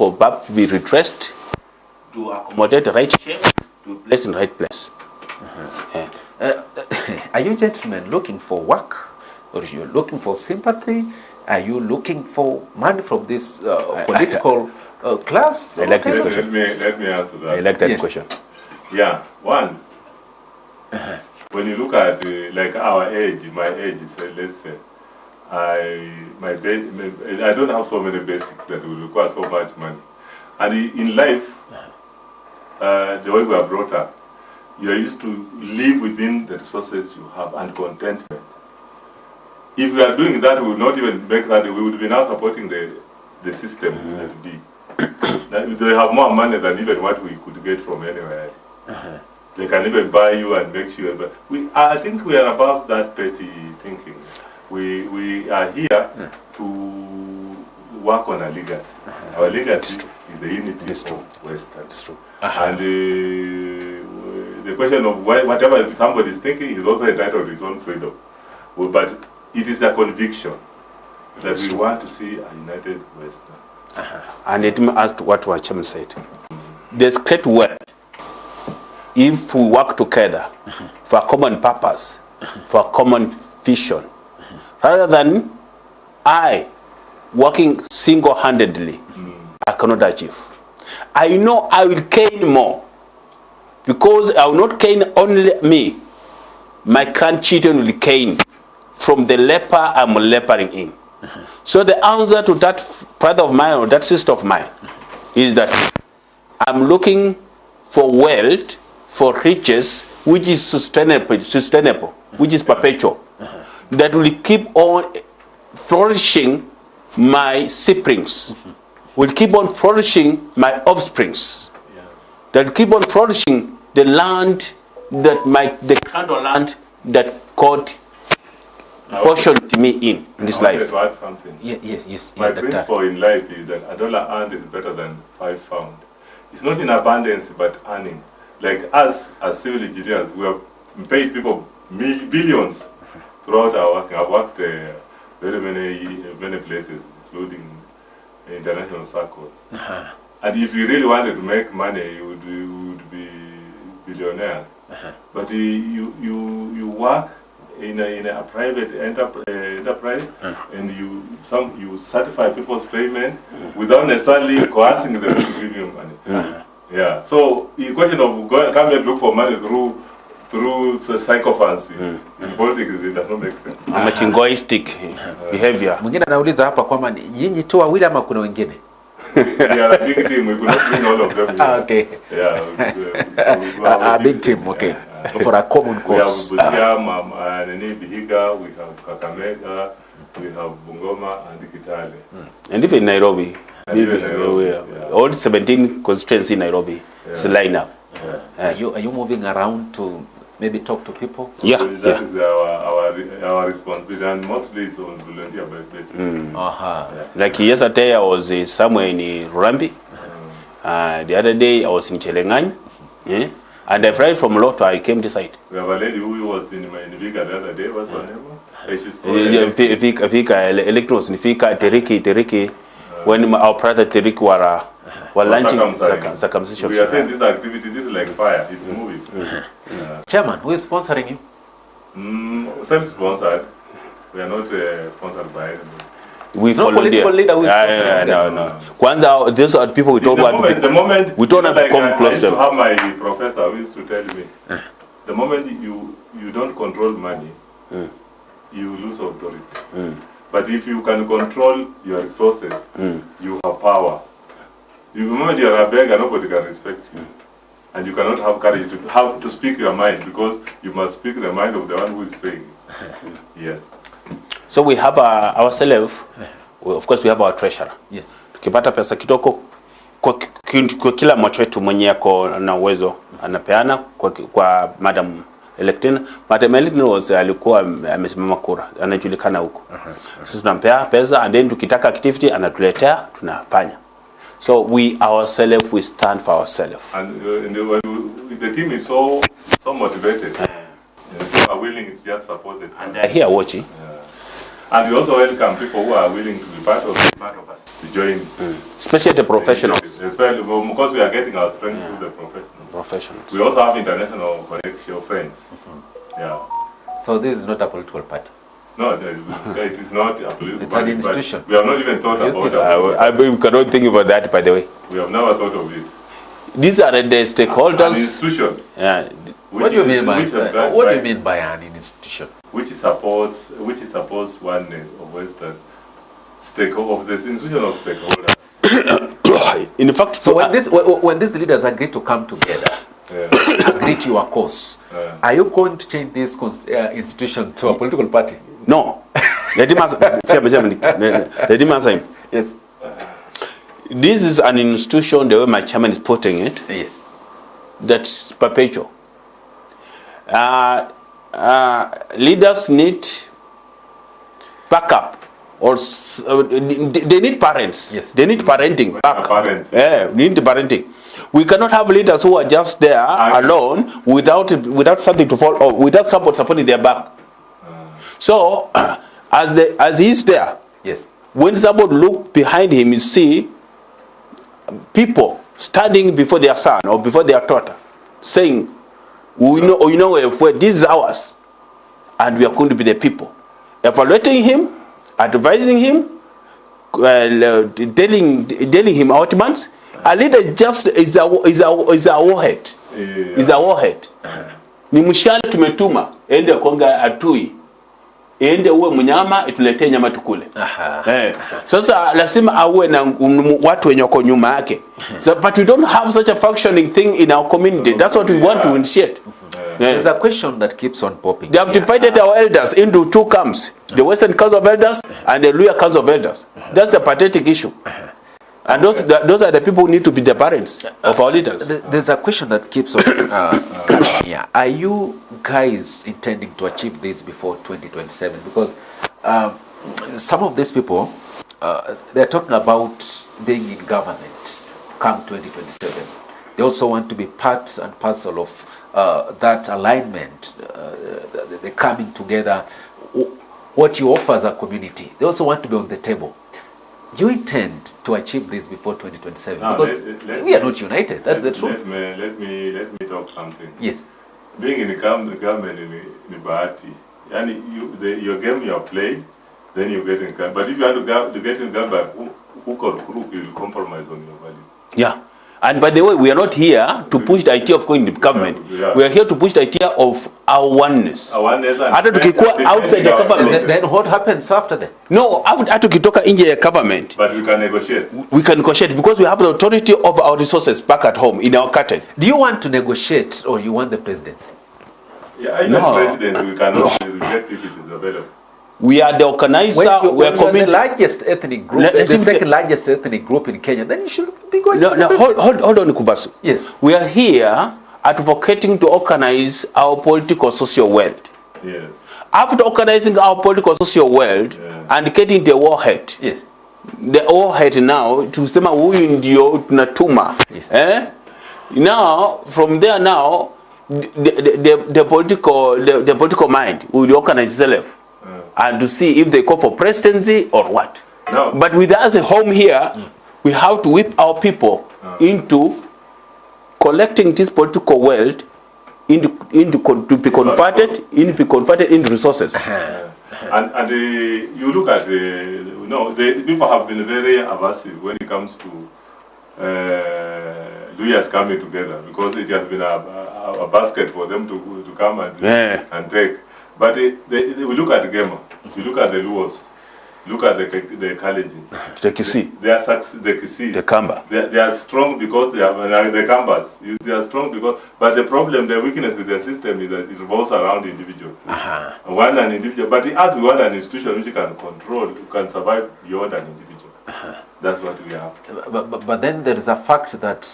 to be redressed, to accommodate the right shape, to be placed in the right place. Yeah. Are you gentlemen looking for work? Or are you looking for sympathy? Are you looking for money from this political class? I like this question. Let me answer that. I like that Yes. question. Yeah, one, when you look at like our age, my age, let's say, I don't have so many basics that will require so much money. And in life, the way we are brought up, you are used to live within the resources you have and contentment. If we are doing that, we would not even make that, we would be now supporting the system that be. They have more money than even what we could get from anywhere. They can even buy you and make sure. But I think we are above that petty thinking. We are here to work on a legacy. Our legacy is the unity of Western. And the question of whatever somebody is thinking is also entitled to his own freedom. But it is a conviction that we want to see a united Western. And let me ask what our chairman said. There's great wealth if we work together for a common purpose, for a common vision, rather than I working single-handedly, I cannot achieve. I know I will gain more because I will not gain only me. My grandchildren will gain from the leper I'm lepering in. So the answer to that brother of mine or that sister of mine is that I'm looking for wealth for riches which is sustainable, which is perpetual, that will keep on flourishing my siblings, will keep on flourishing my offsprings, that will keep on flourishing the land that the kind of land that God portioned me in this life. To add something. Yes. My principle in life is that $1 earned is better than 5 found. It's not in abundance, but earning. Like us, as civil engineers, we have paid people billions throughout our work. I've worked very many places, including international circle. And if you really wanted to make money, you would be billionaire. But you work in a private enterprise, and you certify people's payment without necessarily coercing them to give you money. Yeah. So the question of come and look for money through psychophancy in politics, it does not make sense. Machingoistic behavior. Mwingine anauliza hapa kwamba nyinyi tu wawili ama kuna wengine? We are a big team. We could not bring all of them. Okay. Yeah. A big team. Okay. For a common cause. We have Busia, Vihiga, we have Kakamega, we have Bungoma, and Kitale. And even Nairobi. And even Nairobi, All 17 constituencies in Nairobi. It's a lineup. Are you moving around to maybe talk to people? Yeah. That is our responsibility, and mostly it's on volunteer basis. Like yesterday, I was somewhere in Rurambi. The other day, I was in Chelengany. Yeah? And I flight from Loto, I came this side. We have a lady who was in Vika the other day. What's her name? She's called Vika Electros, Vika Teriki. When our brother Teriki were launching circumcision. We are saying this activity, this is like fire. It's moving. Chairman, who is sponsoring you? Self-sponsored. We are not sponsored by anybody. We No follow political leader who is sponsoring you. no. Kwanza, these are people we don't want The moment we don't have to come close I used to them. have my professor who used to tell me, the moment you don't control money, you lose authority. But if you can control your resources, you have power. The moment you are a beggar, nobody can respect you. And you cannot have courage to speak your mind, because you must speak the mind of the one who is paying. Yes. So we have ourselves, of course we have our treasurer. Yes. Tukipata pesa kitoko kwa kila mmoja wetu mwenye yako na uwezo anapeana kwa Madam Electina. Madam Electina alikuwa amesimama kura, anajulikana huko. Sisi tunampea pesa, and then tukitaka activity anatuletea, tunafanya. So we ourselves, we stand for ourselves. And the team is so motivated. They are willing to just support it. And they're here watching. And we also welcome people who are willing to be part of us, to join. Especially the professionals. Especially because we are getting our strength through the professionals. We also have international connection friends. Yeah. So this is not a political party. No, it is not a political It's party, an institution. We have not even thought about We cannot think about that, by the way. We have never thought of it. These are the stakeholders. An institution. Yeah. What do you mean by an institution? Which supports one of Western stakeholders, of the institution of stakeholders. In fact, So when these leaders agree to come together, agree to your cause, are you going to change this institution to a political party? no. Let him answer him. Yes. This is an institution, the way my chairman is putting it, Yes. that's perpetual. Leaders need backup, or they need parents. Yes. They need parenting. Parent. Yeah, we need the parenting. We cannot have leaders who are just there alone without something to follow, or without support supporting their back. So, as he's there, Yes. when somebody look behind him, you see people standing before their son or before their daughter, saying, "We know, if this is ours, and we are going to be the people," evaluating him, advising him, telling him outcomes. A leader is a warhead. Is a warhead. Ni mshale tumetuma ende konga atui. ende uwe mnyama ituletee nyama tukule. Aha. Sasa lazima awe na watu wenye wako nyuma yake. So, but we don't have such a functioning thing in our community. That's what we want to initiate. There's a question that keeps on popping. They have divided our elders into two camps, the Western Council of Elders and the Luhya Council of Elders. That's the pathetic issue. And those are the people who need to be the parents of our leaders. There's a question that keeps on coming here. Are you guys intending to achieve this before 2027? Because some of these people, they're talking about being in government come 2027. They also want to be part and parcel of that alignment, the coming together, what you offer as a community. They also want to be on the table. Do you intend to achieve this before 2027? No, because we are not united. That's the truth. Let me talk something. Yes. Being in the government in Bahati, and your game you are playing, then you get in government. But if you want to get in government, hook or crook, you will compromise on your values. Yeah. And by the way, we are not here to push the idea of going to government. Yeah. We are here to push the idea of our oneness. Our oneness and Hata tukikuwa outside the government. Then what happens after that? No, hata tukitoka nje ya government. But we can negotiate. We can negotiate because we have the authority of our resources back at home in our curtain. Do you want to negotiate or you want the presidency? Yeah, even president, we cannot reject if it is available. We are the organizer. We are the largest ethnic group, the second largest ethnic group in Kenya. Then you should be going. No, hold on, Kubasu. Yes. We are here advocating to organize our political social world. Yes. After organizing our political social world and getting the warhead. Yes. The warhead now tusema huyu ndio tunatuma. Yes. Now from there now the political mind will organize itself. And to see if they call for presidency or what. No. But with us at home here, we have to whip our people into collecting this political wealth to be converted into resources. And you look at the people have been very aversive when it comes to Luhyas coming together, because it has been a basket for them to come and take. But we look at the Gema, we look at the Luos, look at the Kalenjin, The Kisii, the Kisii, the Kamba. They are strong because they have the Kambas. They are strong because, but the problem, the weakness with their system is that it revolves around the individual. One an individual, but as we want an institution which can control, can survive beyond an individual. That's what we have. But then there is a fact that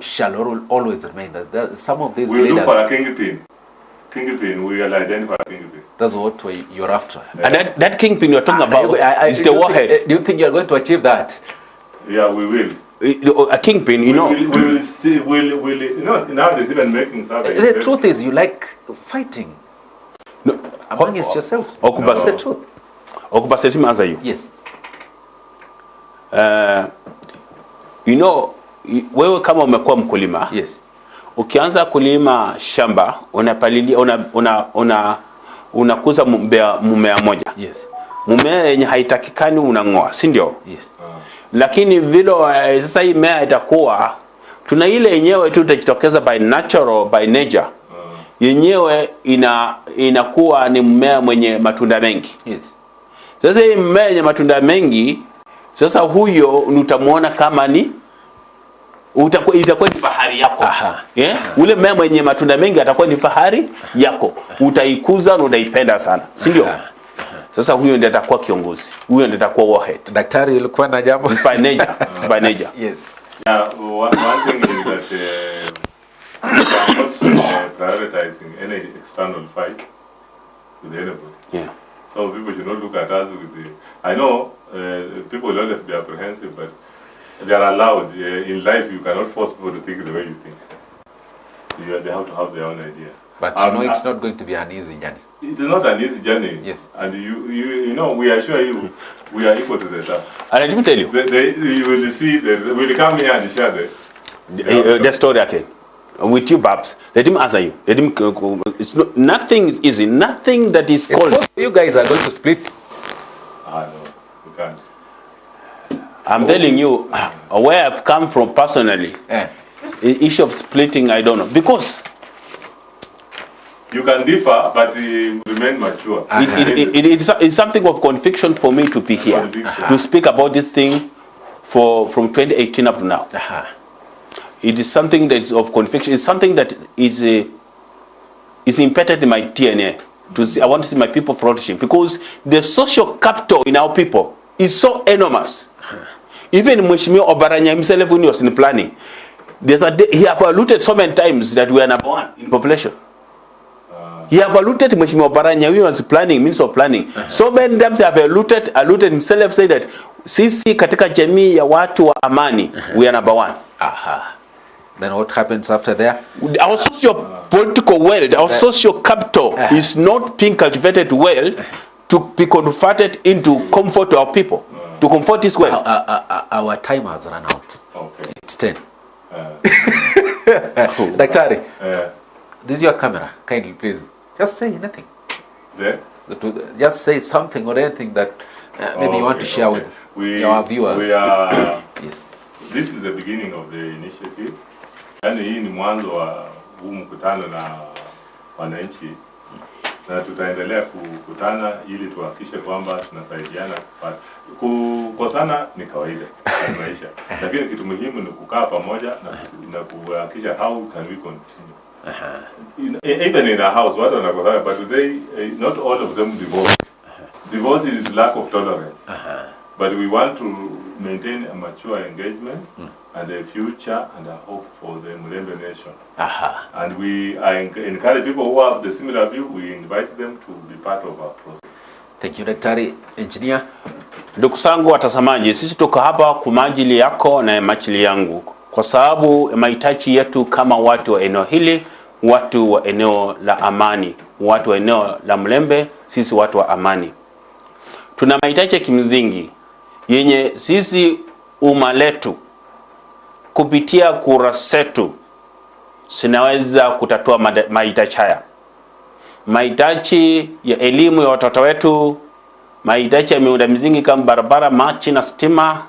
shall always remain that some of these we leaders. Look for a kingpin. Kingpin, we will identify a kingpin. That's what you're after. And that kingpin you're talking about is the warhead. Do you think you're going to achieve that? Yeah, we will. A kingpin, you know. We will still, nowadays even making surveys. The truth is you like fighting amongst yourselves. Okubasi. That's the truth. Okubasi, let me answer you. Yes. You know, wewe kama umekuwa mkulima. Yes. Ukianza kulima shamba, unapalilia unakuza mmea moja. Yes. Mmea yenye haitakikani unang'oa, si ndio? Yes. Lakini vile sasa hii mmea itakuwa tuna ile yenyewe tu itajitokeza by natural, by nature. Yenyewe inakuwa ni mmea mwenye matunda mengi. Yes. Sasa hii mmea yenye matunda mengi, sasa huyo utamuona kama ni itakuwa ni fahari yako. Ule mmea mwenye matunda mengi atakuwa ni fahari yako. Utaikuza na utaipenda sana, si ndio? Sasa huyo ndiye atakuwa kiongozi. Huyo ndiye atakuwa warhead. Daktari ulikuwa na jambo. By nature. Yes. Yeah, one thing is that we are not prioritizing any external fight with anybody. Yeah. So people should not look at us with the. I know people will always be apprehensive, but they are allowed. In life, you cannot force people to think the way you think. They have to have their own idea. But it's not going to be an easy journey. It is not an easy journey. Yes. And you know, we assure you, we are equal to the task. And let me tell you. You will see, they will come here and share the story again. With you, Babs. Let him answer you. Let him. Nothing is easy. Nothing that is called. You guys are going to split. No, we can't. I'm telling you, where I've come from personally, the issue of splitting, I don't know. Because You can differ, but remain mature. It's something of conviction for me to be here, to speak about this thing from 2018 up to now. It is something that is of conviction. It's something that is embedded in my DNA. I want to see my people flourishing, because the social capital in our people is so enormous. Even Mheshimiwa Obaranya himself, when he was in planning, he have alluded so many times that we are number 1 in population. He have alluded Mheshimiwa Obaranya when he was planning, Minister of Planning. So many times they have alluded himself, say that sisi katika jamii ya watu wa amani, we are number 1. Then what happens after there? Our socio-political wealth, our social capital is not being cultivated well to be converted into comfort to our people, to comfort this wealth. Our time has run out. Okay. It's 10. Daktari, this is your camera. Kindly, please, just say anything. There? Just say something or anything that maybe you want to share with our viewers. We are, yes. This is the beginning of the initiative. Yani hii ni mwanzo wa huu mkutano na wananchi, na tutaendelea kukutana ili tuhakikishe kwamba tunasaidiana kupata. Kukosana ni kawaida ya maisha, lakini kitu muhimu ni kukaa pamoja na kuhakikisha how can we continue. Even in a house, watu wanakosana, but today not all of them divorce. Divorce is lack of tolerance. But we want to maintain a mature engagement and a future and a hope for the Mulembe nation. And we encourage people who have the similar view, we invite them to be part of our process. Thank you, Daktari. Engineer. Ndugu zangu watazamaji, sisi tuko hapa kwa ajili yako na majili yangu, kwa sababu mahitaji yetu kama watu wa eneo hili, watu wa eneo la amani, watu wa eneo la Mulembe, sisi watu wa amani. Tuna mahitaji ya kimsingi yenye sisi umma letu kupitia kura zetu sinaweza kutatua mahitaji haya. Mahitaji ya elimu ya watoto wetu, mahitaji ya miundo msingi kama barabara, maji na stima,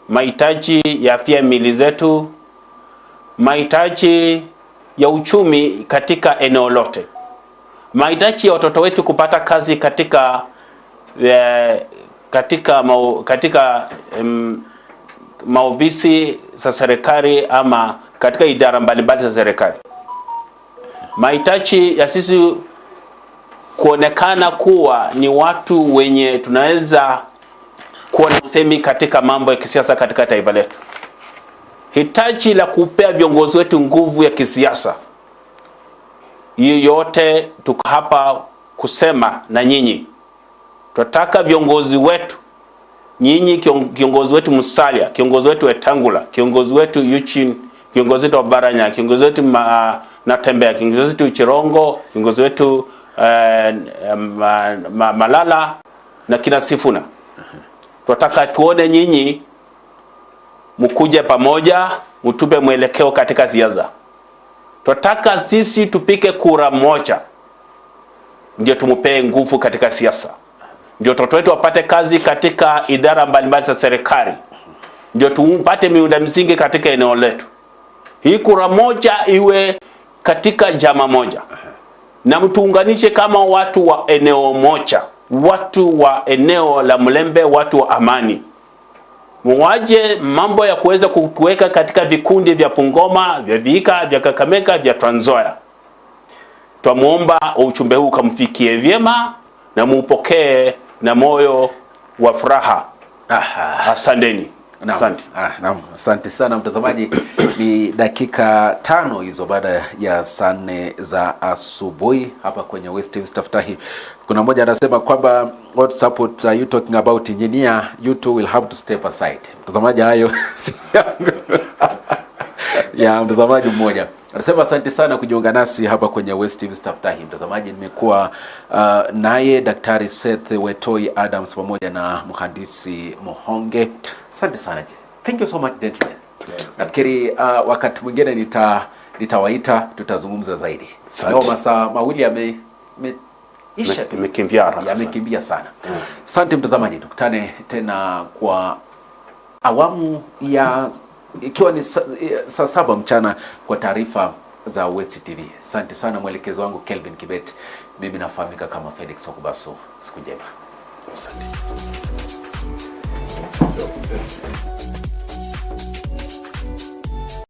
mahitaji ya afya mili zetu, mahitaji ya uchumi katika eneo lote, mahitaji ya watoto wetu kupata kazi katika maofisi za serikali ama katika idara mbalimbali za serikali. Mahitaji ya sisi kuonekana kuwa ni watu wenye tunaweza kuwa na usemi katika mambo ya kisiasa katika taifa letu. Hitaji la kupea viongozi wetu nguvu ya kisiasa. Hiyo yote tuko hapa kusema na nyinyi. Tunataka viongozi wetu, nyinyi kiongozi wetu Musalia, kiongozi wetu Wetangula, kiongozi wetu Eugene, kiongozi wetu Obaranya, kiongozi wetu Natembeya, kiongozi wetu Chirongo, kiongozi wetu Malala na kina Sifuna. Tunataka tuone nyinyi mkuje pamoja, mtupe mwelekeo katika siasa. Tunataka sisi tupike kura moja, ndio tumupee nguvu katika siasa. Ndio watoto wetu wapate kazi katika idara mbalimbali za serikali. Ndio tupate miundo msingi katika eneo letu. Hii kura moja iwe katika jama moja. Na mtuunganishe kama watu wa eneo moja, watu wa eneo la Mulembe, watu wa amani. Mwaje mambo ya kuweza kutuweka katika vikundi vya Bungoma, vya Vihiga, vya Kakamega, vya Trans Nzoia. Twamuomba ujumbe huu kamfikie vyema na muupokee na moyo wa furaha. Asanteni. Asante. Naam, asante sana mtazamaji. Ni dakika 5 hizo baada ya saa 4 za asubuhi hapa kwenye West Mstaftahi. Kuna mmoja anasema kwamba what support are you talking about engineer, you two will have to step aside. Mtazamaji, hayo ya mtazamaji mmoja anasema asante sana kujiunga nasi hapa kwenye West Mstaftahi. Mtazamaji, nimekuwa naye Daktari Seth Wetoi Adams pamoja na mhandisi Muhonge. Asante sana. Thank you so much gentlemen. Nafikiri wakati mwingine nitawaita tutazungumza zaidi. Leo masaa mawili yamekimbia sana. Asante mtazamaji, tukutane tena kwa awamu ya ikiwa ni saa 7 mchana kwa taarifa za West TV. Asante sana mwelekezo wangu Kelvin Kibet. Mimi nafahamika kama Felix Okubaso. Siku njema. Asante. Sure.